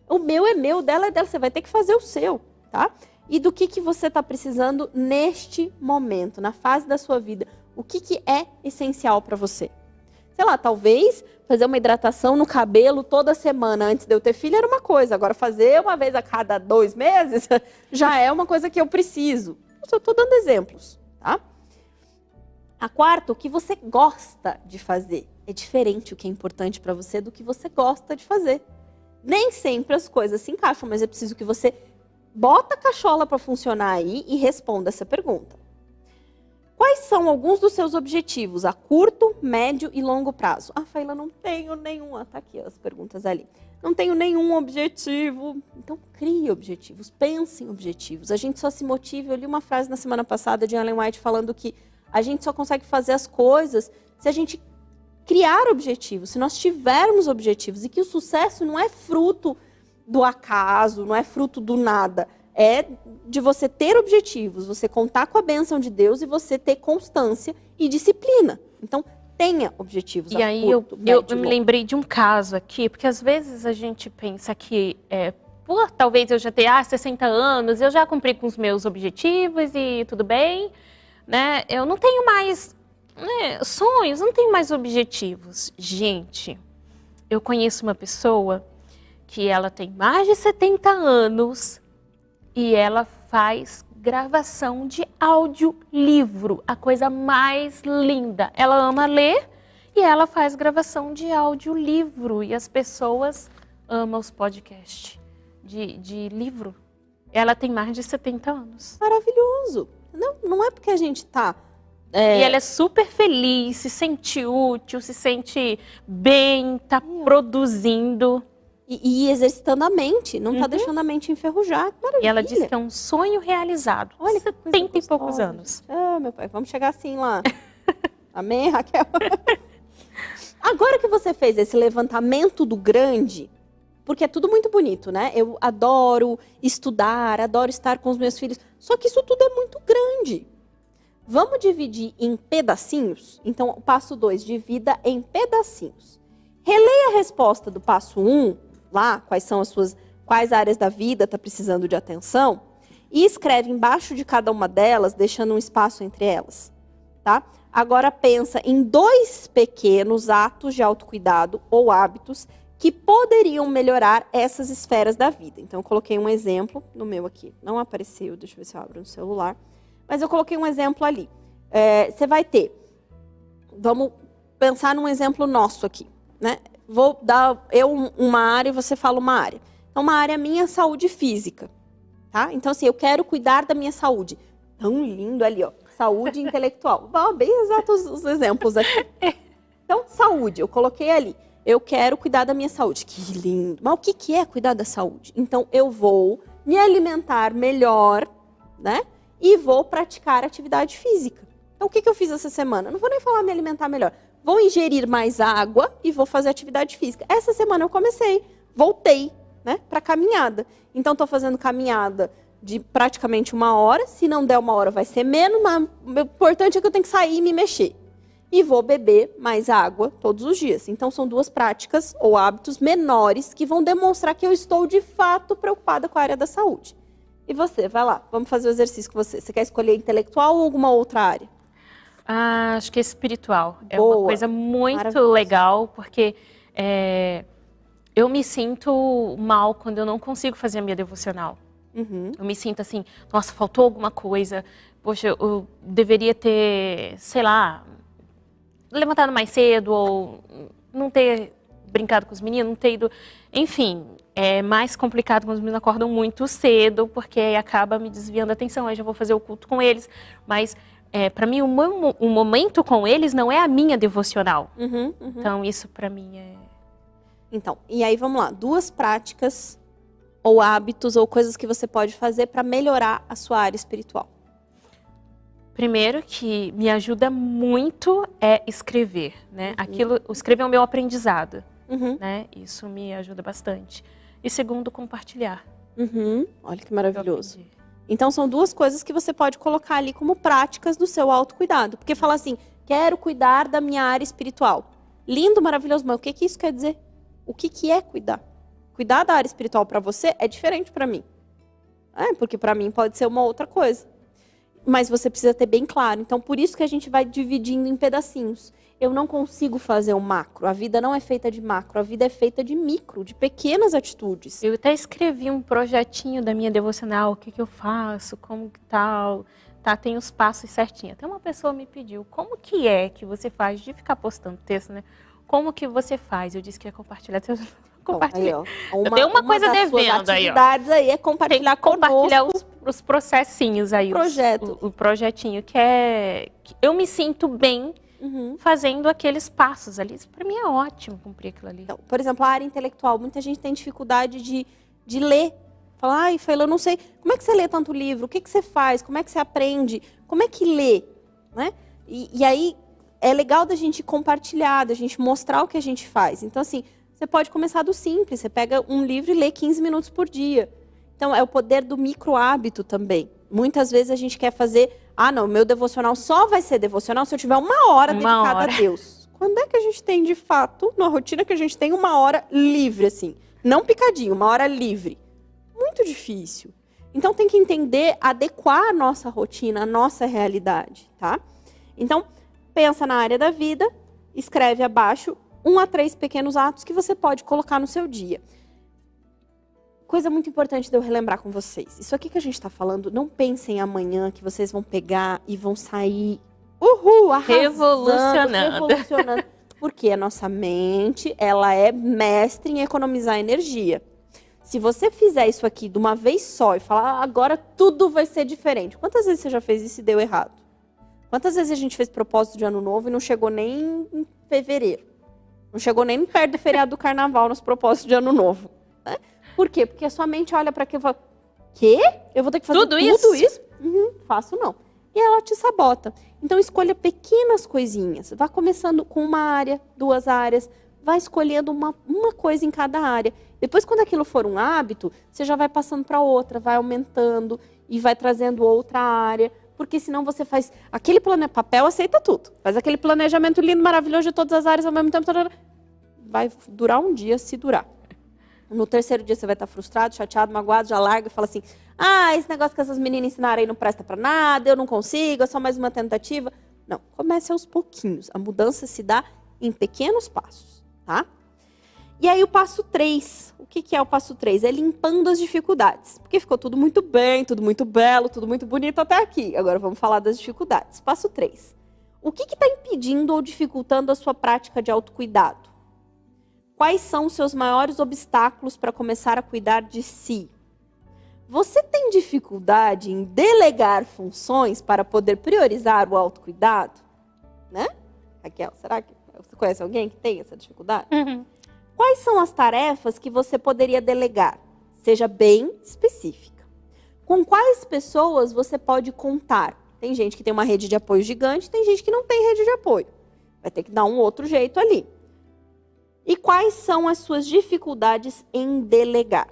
O meu é meu, o dela é dela, você vai ter que fazer o seu, tá? E do que você está precisando neste momento, na fase da sua vida? O que é essencial para você? Sei lá, talvez fazer uma hidratação no cabelo toda semana antes de eu ter filho era uma coisa. Agora, fazer uma vez a cada 2 meses já é uma coisa que eu preciso. Não Eu estou dando exemplos, tá? A quarta, o que você gosta de fazer. É diferente o que é importante para você do que você gosta de fazer. Nem sempre as coisas se encaixam, mas é preciso que você bota a cachola para funcionar aí e responda essa pergunta. Quais são alguns dos seus objetivos a curto, médio e longo prazo? Ah, Faíla, não tenho nenhum. Tá aqui as perguntas ali. Não tenho nenhum objetivo. Então, crie objetivos, pense em objetivos. A gente só se motiva. Eu li uma frase na semana passada de Ellen White falando que a gente só consegue fazer as coisas se a gente criar objetivos, se nós tivermos objetivos. E que o sucesso não é fruto do acaso, não é fruto do nada. É de você ter objetivos, você contar com a bênção de Deus e você ter constância e disciplina. Então, tenha objetivos. E aí eu me lembrei de um caso aqui, porque às vezes a gente pensa que, talvez eu já tenha 60 anos, eu já cumpri com os meus objetivos e tudo bem, né? Eu não tenho mais sonhos, não tenho mais objetivos. Gente, eu conheço uma pessoa que ela tem mais de 70 anos e ela faz gravação de audiolivro, a coisa mais linda. Ela ama ler e ela faz gravação de audiolivro. E as pessoas amam os podcasts de livro. Ela tem mais de 70 anos. Maravilhoso. Não é porque a gente tá... E ela é super feliz, se sente útil, se sente bem, tá produzindo. E exercitando a mente, não tá deixando a mente enferrujar. Maravilha. E ela disse que é um sonho realizado. Olha, 70 e poucos anos. Ah, meu pai, vamos chegar assim lá. Amém, Raquel? Agora que você fez esse levantamento do grande, porque é tudo muito bonito, né? Eu adoro estudar, adoro estar com os meus filhos, só que isso tudo é muito grande. Vamos dividir em pedacinhos? Então, o passo 2, divida em pedacinhos. Releia a resposta do passo 1, lá, quais áreas da vida está precisando de atenção, e escreve embaixo de cada uma delas, deixando um espaço entre elas, tá? Agora pensa em 2 pequenos atos de autocuidado ou hábitos que poderiam melhorar essas esferas da vida. Então, eu coloquei um exemplo no meu aqui. Não apareceu, deixa eu ver se eu abro no celular. Mas eu coloquei um exemplo ali. Você vai ter... Vamos pensar num exemplo nosso aqui, né? Vou dar uma área e você fala uma área. Então, uma área minha é saúde física, tá? Então, assim, eu quero cuidar da minha saúde. Tão lindo ali, ó. Saúde intelectual. Bem exatos os exemplos aqui. Então, saúde, eu coloquei ali. Eu quero cuidar da minha saúde. Que lindo. Mas o que é cuidar da saúde? Então, eu vou me alimentar melhor, né? E vou praticar atividade física. Então, o que eu fiz essa semana? Não vou nem falar me alimentar melhor. Vou ingerir mais água e vou fazer atividade física. Essa semana eu voltei, né, para caminhada. Então, estou fazendo caminhada de praticamente 1 hora. Se não der 1 hora, vai ser menos, mas o importante é que eu tenho que sair e me mexer. E vou beber mais água todos os dias. Então, são 2 práticas ou hábitos menores que vão demonstrar que eu estou, de fato, preocupada com a área da saúde. E você, vai lá, vamos fazer o exercício com você. Você quer escolher intelectual ou alguma outra área? Acho que é espiritual. É uma coisa muito legal, porque eu me sinto mal quando eu não consigo fazer a minha devocional. Uhum. Eu me sinto assim, nossa, faltou alguma coisa. Poxa, eu deveria ter, sei lá, levantado mais cedo, ou não ter brincado com os meninos, não ter ido... Enfim, é mais complicado quando os meninos acordam muito cedo, porque aí acaba me desviando a atenção. Aí já vou fazer o culto com eles, mas... para mim, o momento com eles não é a minha devocional. Uhum. Então, isso para mim é... Então, e aí vamos lá. 2 práticas ou hábitos ou coisas que você pode fazer para melhorar a sua área espiritual. Primeiro, que me ajuda muito é escrever, né? Escrever é o meu aprendizado, né? Isso me ajuda bastante. E segundo, compartilhar. Olha que maravilhoso. Então, são 2 coisas que você pode colocar ali como práticas do seu autocuidado. Porque fala assim, quero cuidar da minha área espiritual. Lindo, maravilhoso, mas o que isso quer dizer? O que é cuidar? Cuidar da área espiritual para você é diferente para mim. Porque para mim pode ser uma outra coisa. Mas você precisa ter bem claro. Então, por isso que a gente vai dividindo em pedacinhos. Eu não consigo fazer um macro. A vida não é feita de macro. A vida é feita de micro, de pequenas atitudes. Eu até escrevi um projetinho da minha devocional. O que eu faço, como que tal. anotar, tem os passos certinho. Até uma pessoa me pediu, como que é que você faz de ficar postando texto, né? Como que você faz? Eu disse que ia compartilhar. Compartilhar. Bom, aí, eu tenho uma coisa devendo aí, ó. Aí é compartilhar os processinhos aí, o projetinho, que eu me sinto bem fazendo aqueles passos ali. Isso pra mim é ótimo cumprir aquilo ali. Então, por exemplo, a área intelectual, muita gente tem dificuldade de ler. Fala, ai, Faila, eu não sei, como é que você lê tanto livro? O que você faz? Como é que você aprende? Como é que lê? Né? E aí, é legal da gente compartilhar, da gente mostrar o que a gente faz. Então, assim, você pode começar do simples. Você pega um livro e lê 15 minutos por dia. Então, é o poder do micro hábito também. Muitas vezes a gente quer fazer, não, meu devocional só vai ser devocional se eu tiver uma hora dedicada a Deus. Quando é que a gente tem, de fato, na rotina que a gente tem uma hora livre, assim? Não picadinho, uma hora livre. Muito difícil. Então, tem que entender, adequar a nossa rotina, a nossa realidade, tá? Então, pensa na área da vida, escreve abaixo 1 a 3 pequenos atos que você pode colocar no seu dia. Coisa muito importante de eu relembrar com vocês. Isso aqui que a gente está falando, não pensem amanhã que vocês vão pegar e vão sair, arrasando, revolucionando. Porque a nossa mente, ela é mestre em economizar energia. Se você fizer isso aqui de uma vez só e falar, agora tudo vai ser diferente. Quantas vezes você já fez isso e deu errado? Quantas vezes a gente fez propósito de ano novo e não chegou nem em fevereiro? Não chegou nem perto do feriado do carnaval nos propósitos de ano novo. Né? Por quê? Porque a sua mente olha para aquilo e fala, quê? Eu vou ter que fazer tudo isso? Faço não. E ela te sabota. Então escolha pequenas coisinhas. Vá começando com uma área, 2 áreas. Vá escolhendo uma coisa em cada área. Depois, quando aquilo for um hábito, você já vai passando para outra, vai aumentando e vai trazendo outra área. Porque senão você faz aquele papel, aceita tudo. Faz aquele planejamento lindo, maravilhoso de todas as áreas ao mesmo tempo. Vai durar um dia, se durar. No 3º dia você vai estar frustrado, chateado, magoado, já larga e fala assim, esse negócio que essas meninas ensinaram aí não presta para nada, eu não consigo, é só mais uma tentativa. Não, comece aos pouquinhos. A mudança se dá em pequenos passos, tá? E aí o passo 3, o que é o passo 3? É limpando as dificuldades. Porque ficou tudo muito bem, tudo muito belo, tudo muito bonito até aqui. Agora vamos falar das dificuldades. Passo 3. O que está impedindo ou dificultando a sua prática de autocuidado? Quais são os seus maiores obstáculos para começar a cuidar de si? Você tem dificuldade em delegar funções para poder priorizar o autocuidado? Né? Raquel, será que você conhece alguém que tem essa dificuldade? Quais são as tarefas que você poderia delegar? Seja bem específica. Com quais pessoas você pode contar? Tem gente que tem uma rede de apoio gigante, tem gente que não tem rede de apoio. Vai ter que dar um outro jeito ali. E quais são as suas dificuldades em delegar?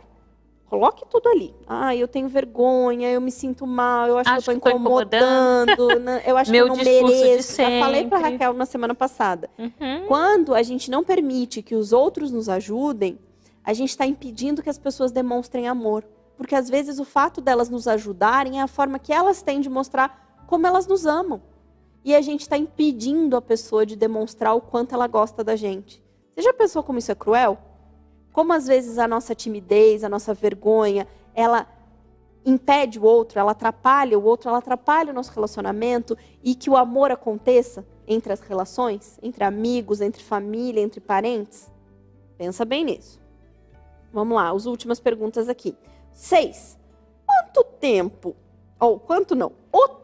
Coloque tudo ali. Eu tenho vergonha, eu me sinto mal, eu acho que eu estou incomodando, né? Eu acho que eu não mereço. Já falei para a Raquel na semana passada. Quando a gente não permite que os outros nos ajudem, a gente está impedindo que as pessoas demonstrem amor. Porque às vezes o fato delas nos ajudarem é a forma que elas têm de mostrar como elas nos amam. E a gente está impedindo a pessoa de demonstrar o quanto ela gosta da gente. Você já pensou como isso é cruel? Como às vezes a nossa timidez, a nossa vergonha, ela impede o outro, ela atrapalha o outro, ela atrapalha o nosso relacionamento e que o amor aconteça entre as relações, entre amigos, entre família, entre parentes? Pensa bem nisso. Vamos lá, as últimas perguntas aqui. 6. O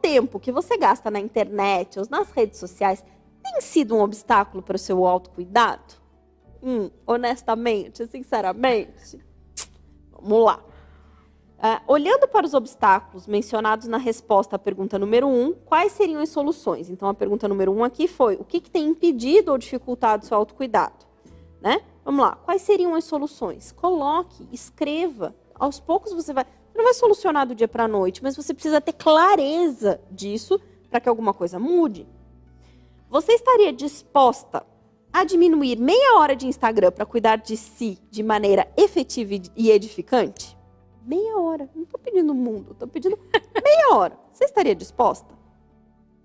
tempo que você gasta na internet ou nas redes sociais tem sido um obstáculo para o seu autocuidado? Honestamente, sinceramente, vamos lá. Olhando para os obstáculos mencionados na resposta à pergunta número 1, quais seriam as soluções? Então, a pergunta número 1 aqui foi, o que tem impedido ou dificultado o seu autocuidado? Né? Vamos lá, quais seriam as soluções? Coloque, escreva. Aos poucos você não vai solucionar do dia para a noite, mas você precisa ter clareza disso para que alguma coisa mude. Você estaria disposta a diminuir meia hora de Instagram para cuidar de si de maneira efetiva e edificante? Meia hora. Não estou pedindo o mundo, estou pedindo meia hora. Você estaria disposta?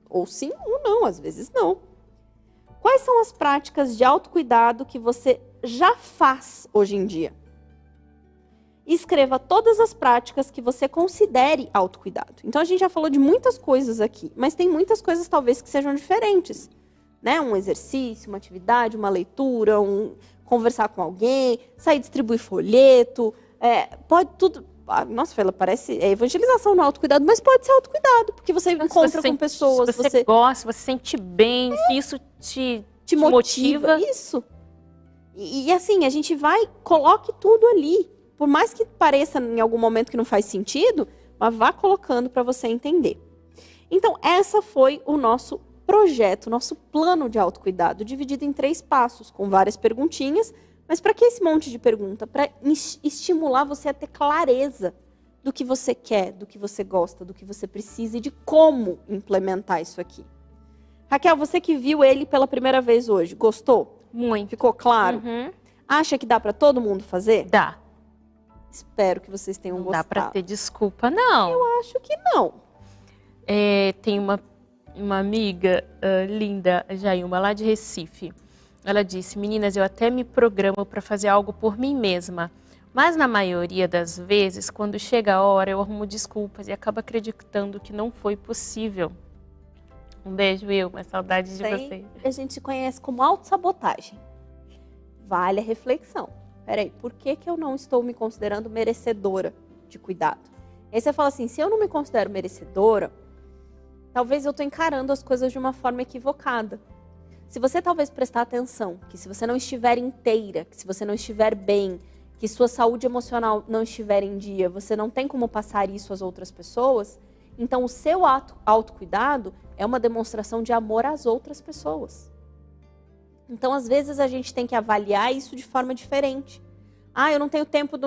Ou sim ou não, às vezes não. Quais são as práticas de autocuidado que você já faz hoje em dia? escreva todas as práticas que você considere autocuidado. Então, a gente já falou de muitas coisas aqui, mas tem muitas coisas talvez que sejam diferentes, né? Um exercício, uma atividade, uma leitura, conversar com alguém, sair distribuir folheto, pode tudo... Nossa, Fela, parece evangelização no autocuidado, mas pode ser autocuidado, porque você encontra com pessoas. Se você gosta, você se sente bem, se isso te motiva. Isso. E assim, a gente coloque tudo ali. Por mais que pareça em algum momento que não faz sentido, mas vá colocando para você entender. Então, essa foi o nosso projeto, nosso plano de autocuidado, dividido em 3 passos, com várias perguntinhas. Mas para que esse monte de pergunta? Para estimular você a ter clareza do que você quer, do que você gosta, do que você precisa e de como implementar isso aqui. Raquel, você que viu ele pela primeira vez hoje, gostou? Muito. Ficou claro? Uhum. Acha que dá para todo mundo fazer? Dá. Espero que vocês tenham gostado. Não dá para ter desculpa, não. Eu acho que não. Tem uma amiga linda, Jailma, lá de Recife. Ela disse: meninas, eu até me programo para fazer algo por mim mesma, mas na maioria das vezes, quando chega a hora, eu arrumo desculpas e acabo acreditando que não foi possível. Um beijo, Wilma, saudade de você. A gente conhece como autossabotagem. Vale a reflexão. Peraí, por que eu não estou me considerando merecedora de cuidado? Aí você fala assim, se eu não me considero merecedora, talvez eu estou encarando as coisas de uma forma equivocada. Se você talvez prestar atenção, que se você não estiver inteira, que se você não estiver bem, que sua saúde emocional não estiver em dia, você não tem como passar isso às outras pessoas, então o seu autocuidado é uma demonstração de amor às outras pessoas. Então, às vezes, a gente tem que avaliar isso de forma diferente. Eu não tenho tempo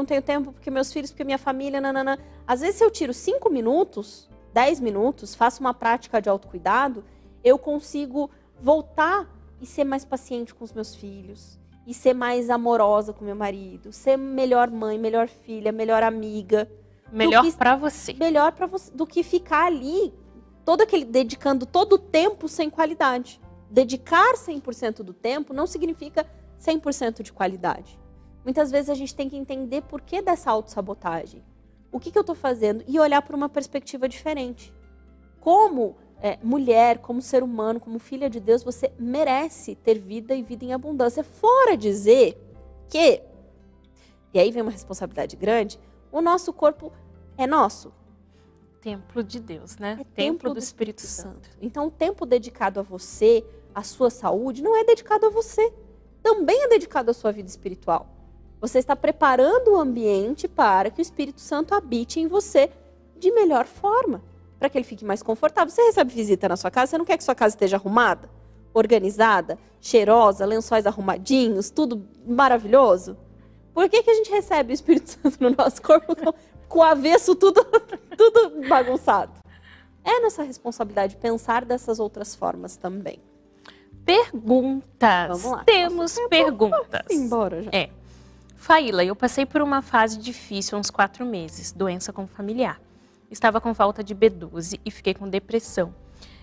porque meus filhos, porque minha família, nanana. Às vezes, se eu tiro 5 minutos, 10 minutos, faço uma prática de autocuidado, eu consigo voltar e ser mais paciente com os meus filhos, e ser mais amorosa com meu marido, ser melhor mãe, melhor filha, melhor amiga. Melhor para você. Melhor para você do que ficar ali, dedicando todo o tempo sem qualidade. Dedicar 100% do tempo não significa 100% de qualidade. Muitas vezes a gente tem que entender por que dessa autossabotagem. O que eu estou fazendo? E olhar por uma perspectiva diferente. Como mulher, como ser humano, como filha de Deus, você merece ter vida e vida em abundância. Fora dizer que, e aí vem uma responsabilidade grande, o nosso corpo é nosso. Templo de Deus, né? Templo do Espírito Santo. Então, o tempo dedicado a você, a sua saúde, não é dedicado a você. Também é dedicado à sua vida espiritual. Você está preparando o ambiente para que o Espírito Santo habite em você de melhor forma. Para que ele fique mais confortável. Você recebe visita na sua casa, você não quer que sua casa esteja arrumada, organizada, cheirosa, lençóis arrumadinhos, tudo maravilhoso? Por que a gente recebe o Espírito Santo no nosso corpo com o avesso tudo bagunçado? É nossa responsabilidade pensar dessas outras formas também. Perguntas. Vamos lá. Temos perguntas. Embora já. Faíla, eu passei por uma fase difícil há uns 4 meses, doença com familiar. Estava com falta de B12 e fiquei com depressão.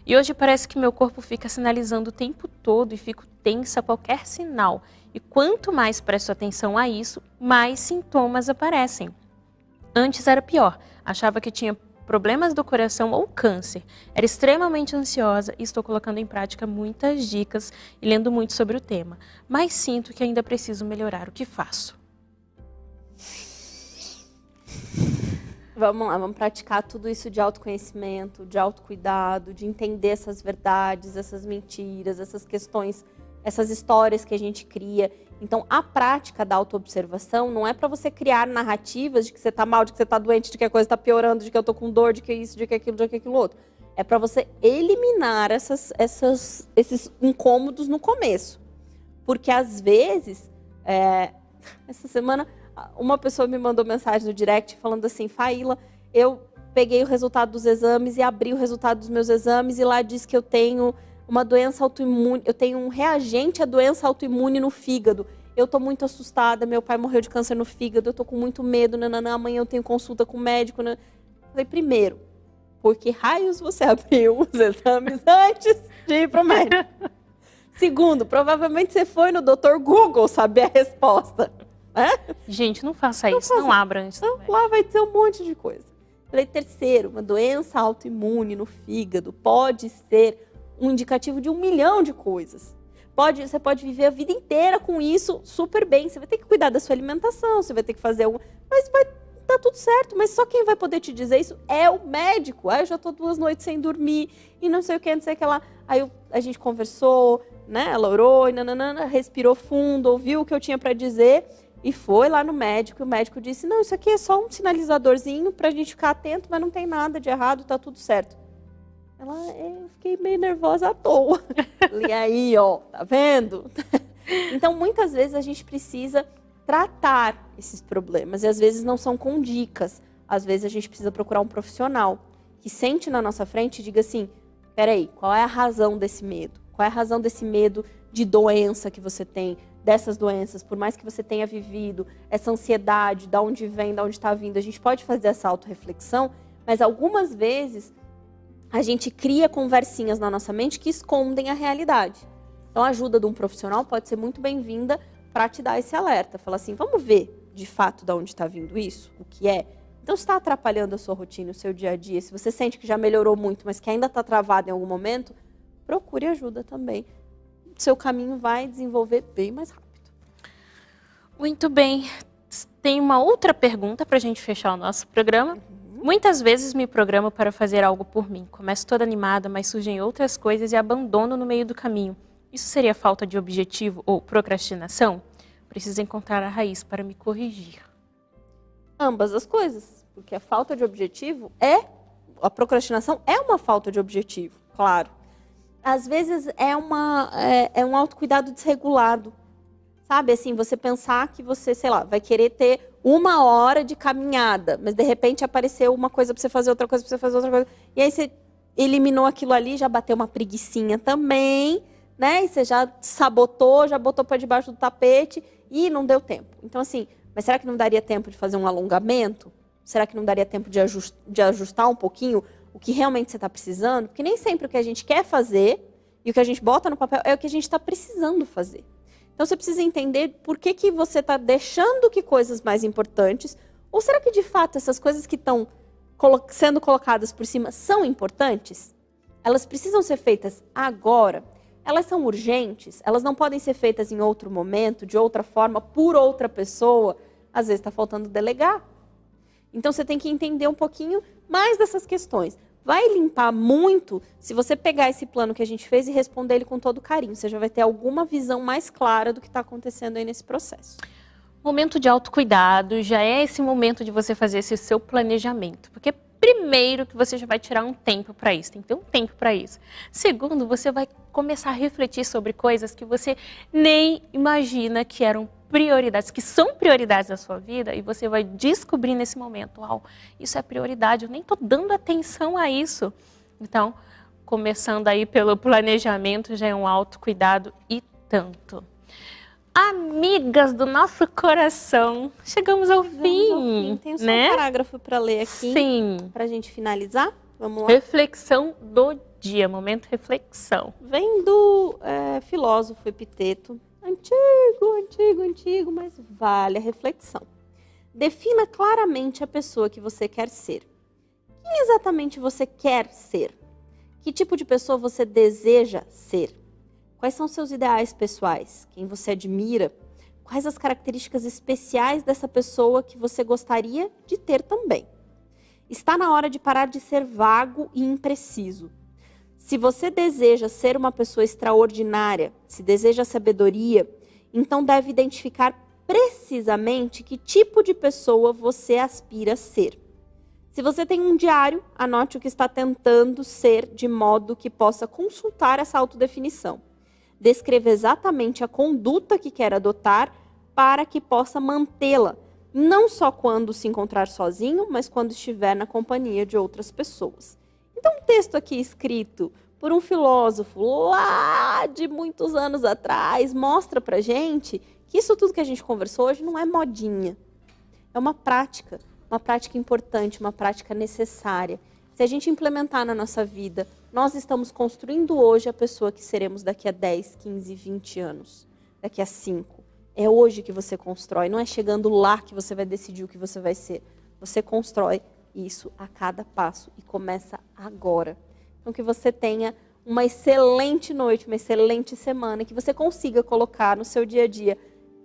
E hoje parece que meu corpo fica sinalizando o tempo todo e fico tensa a qualquer sinal. E quanto mais presto atenção a isso, mais sintomas aparecem. Antes era pior, achava que tinha problemas do coração ou câncer. Era extremamente ansiosa e estou colocando em prática muitas dicas e lendo muito sobre o tema. Mas sinto que ainda preciso melhorar. O que faço? Vamos lá, vamos praticar tudo isso de autoconhecimento, de autocuidado, de entender essas verdades, essas mentiras, essas questões, essas histórias que a gente cria. Então, a prática da autoobservação não é para você criar narrativas de que você está mal, de que você está doente, de que a coisa está piorando, de que eu estou com dor, de que isso, de que aquilo, de que aquilo outro. É para você eliminar esses incômodos no começo. Porque, às vezes, essa semana, uma pessoa me mandou mensagem no direct falando assim, Faíla, eu peguei o resultado dos exames e abri o resultado dos meus exames e lá diz que eu tenho uma doença autoimune, eu tenho um reagente à doença autoimune no fígado. Eu tô muito assustada, meu pai morreu de câncer no fígado, eu tô com muito medo, amanhã eu tenho consulta com o médico. Falei, primeiro, porque raios você abriu os exames antes de ir pro médico? Segundo, provavelmente você foi no Dr. Google saber a resposta. Gente, não faça isso, não abra antes. Então, lá vai ter um monte de coisa. Falei, terceiro, uma doença autoimune no fígado pode ser um indicativo de 1 milhão de coisas. Você pode viver a vida inteira com isso super bem. Você vai ter que cuidar da sua alimentação, você vai ter que fazer alguma... Mas vai dar tudo certo. Mas só quem vai poder te dizer isso é o médico. Eu já tô 2 noites sem dormir e não sei o que, não sei o que lá. Aí a gente conversou, né? Ela orou, respirou fundo, ouviu o que eu tinha para dizer e foi lá no médico. E o médico disse, não, isso aqui é só um sinalizadorzinho pra gente ficar atento, mas não tem nada de errado, tá tudo certo. Eu fiquei meio nervosa à toa. E aí, ó, tá vendo? Então, muitas vezes a gente precisa tratar esses problemas. E às vezes não são com dicas. Às vezes a gente precisa procurar um profissional que sente na nossa frente e diga assim, peraí, qual é a razão desse medo? Qual é a razão desse medo de doença que você tem? Dessas doenças, por mais que você tenha vivido, essa ansiedade, de onde vem, de onde está vindo. A gente pode fazer essa autorreflexão, mas algumas vezes a gente cria conversinhas na nossa mente que escondem a realidade. Então a ajuda de um profissional pode ser muito bem-vinda para te dar esse alerta. Falar assim, vamos ver de fato de onde está vindo isso, o que é. Então se está atrapalhando a sua rotina, o seu dia a dia, se você sente que já melhorou muito, mas que ainda está travado em algum momento, procure ajuda também. O seu caminho vai desenvolver bem mais rápido. Muito bem. Tem uma outra pergunta para a gente fechar o nosso programa. Muitas vezes me programo para fazer algo por mim. Começo toda animada, mas surgem outras coisas e abandono no meio do caminho. Isso seria falta de objetivo ou procrastinação? Preciso encontrar a raiz para me corrigir. Ambas as coisas. Porque a falta de objetivo a procrastinação é uma falta de objetivo, claro. Às vezes é um autocuidado desregulado. Sabe, assim, você pensar que você, sei lá, vai querer ter 1 hora de caminhada, mas de repente apareceu uma coisa pra você fazer, outra coisa pra você fazer, outra coisa. E aí você eliminou aquilo ali, já bateu uma preguicinha também, né? E você já sabotou, já botou pra debaixo do tapete e não deu tempo. Então, assim, mas será que não daria tempo de fazer um alongamento? Será que não daria tempo de ajustar um pouquinho o que realmente você está precisando? Porque nem sempre o que a gente quer fazer e o que a gente bota no papel é o que a gente está precisando fazer. Então você precisa entender por que você está deixando que coisas mais importantes, ou será que de fato essas coisas que estão sendo colocadas por cima são importantes? Elas precisam ser feitas agora? Elas são urgentes? Elas não podem ser feitas em outro momento, de outra forma, por outra pessoa? Às vezes está faltando delegar. Então você tem que entender um pouquinho mais dessas questões. Vai limpar muito se você pegar esse plano que a gente fez e responder ele com todo carinho. Você já vai ter alguma visão mais clara do que está acontecendo aí nesse processo. Momento de autocuidado, já é esse momento de você fazer esse seu planejamento. Porque primeiro que você já vai tirar um tempo para isso, tem que ter um tempo para isso. Segundo, você vai começar a refletir sobre coisas que você nem imagina que eram prioridades, que são prioridades na sua vida, e você vai descobrir nesse momento, uau, isso é prioridade, eu nem estou dando atenção a isso. Então, começando aí pelo planejamento, já é um autocuidado e tanto. Amigas do nosso coração, chegamos ao fim. Tem só um parágrafo para ler aqui. Sim. Para a gente finalizar. Vamos lá. Reflexão do dia, momento reflexão. Vem do filósofo Epiteto. Antigo, mas vale a reflexão. Defina claramente a pessoa que você quer ser. Quem exatamente você quer ser? Que tipo de pessoa você deseja ser? Quais são seus ideais pessoais? Quem você admira? Quais as características especiais dessa pessoa que você gostaria de ter também? Está na hora de parar de ser vago e impreciso. Se você deseja ser uma pessoa extraordinária, se deseja sabedoria, então deve identificar precisamente que tipo de pessoa você aspira a ser. Se você tem um diário, anote o que está tentando ser de modo que possa consultar essa autodefinição. Descreva exatamente a conduta que quer adotar para que possa mantê-la, não só quando se encontrar sozinho, mas quando estiver na companhia de outras pessoas. Então, um texto aqui escrito por um filósofo lá de muitos anos atrás mostra pra gente que isso tudo que a gente conversou hoje não é modinha. É uma prática importante, uma prática necessária. Se a gente implementar na nossa vida, nós estamos construindo hoje a pessoa que seremos daqui a 10, 15, 20 anos, daqui a 5. É hoje que você constrói, não é chegando lá que você vai decidir o que você vai ser. Você constrói isso a cada passo e começa agora. Então que você tenha uma excelente noite, uma excelente semana, que você consiga colocar no seu dia a dia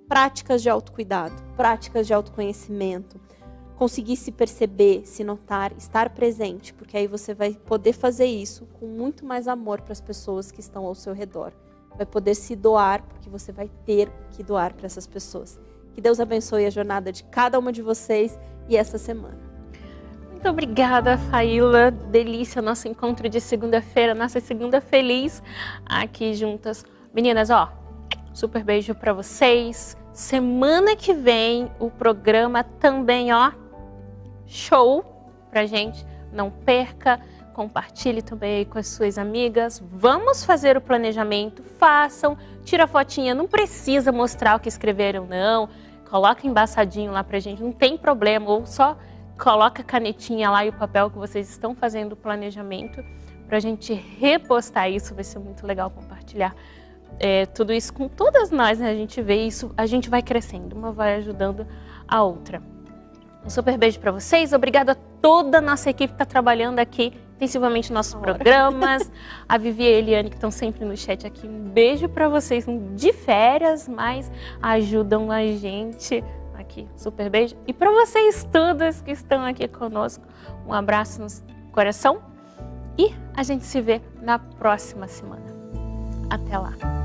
práticas de autocuidado, práticas de autoconhecimento, conseguir se perceber, se notar, estar presente, porque aí você vai poder fazer isso com muito mais amor para as pessoas que estão ao seu redor. Vai poder se doar, porque você vai ter que doar para essas pessoas. Que Deus abençoe a jornada de cada uma de vocês e essa semana. Muito obrigada, Faíla. Delícia, nosso encontro de segunda-feira, nossa segunda feliz aqui juntas. Meninas, ó, super beijo para vocês. Semana que vem o programa também, ó, show pra gente. Não perca, compartilhe também aí com as suas amigas. Vamos fazer o planejamento, façam, tira a fotinha, não precisa mostrar o que escreveram não. Coloca embaçadinho lá pra gente, não tem problema, ou só coloca a canetinha lá e o papel que vocês estão fazendo o planejamento pra gente repostar isso, vai ser muito legal compartilhar tudo isso com todas nós, né? A gente vê isso, a gente vai crescendo, uma vai ajudando a outra. Um super beijo para vocês, obrigada a toda a nossa equipe que está trabalhando aqui intensivamente nos nossos programas, a Vivi e a Eliane que estão sempre no chat aqui, um beijo para vocês, de férias, mas ajudam a gente aqui, super beijo. E para vocês todas que estão aqui conosco, um abraço no coração e a gente se vê na próxima semana. Até lá!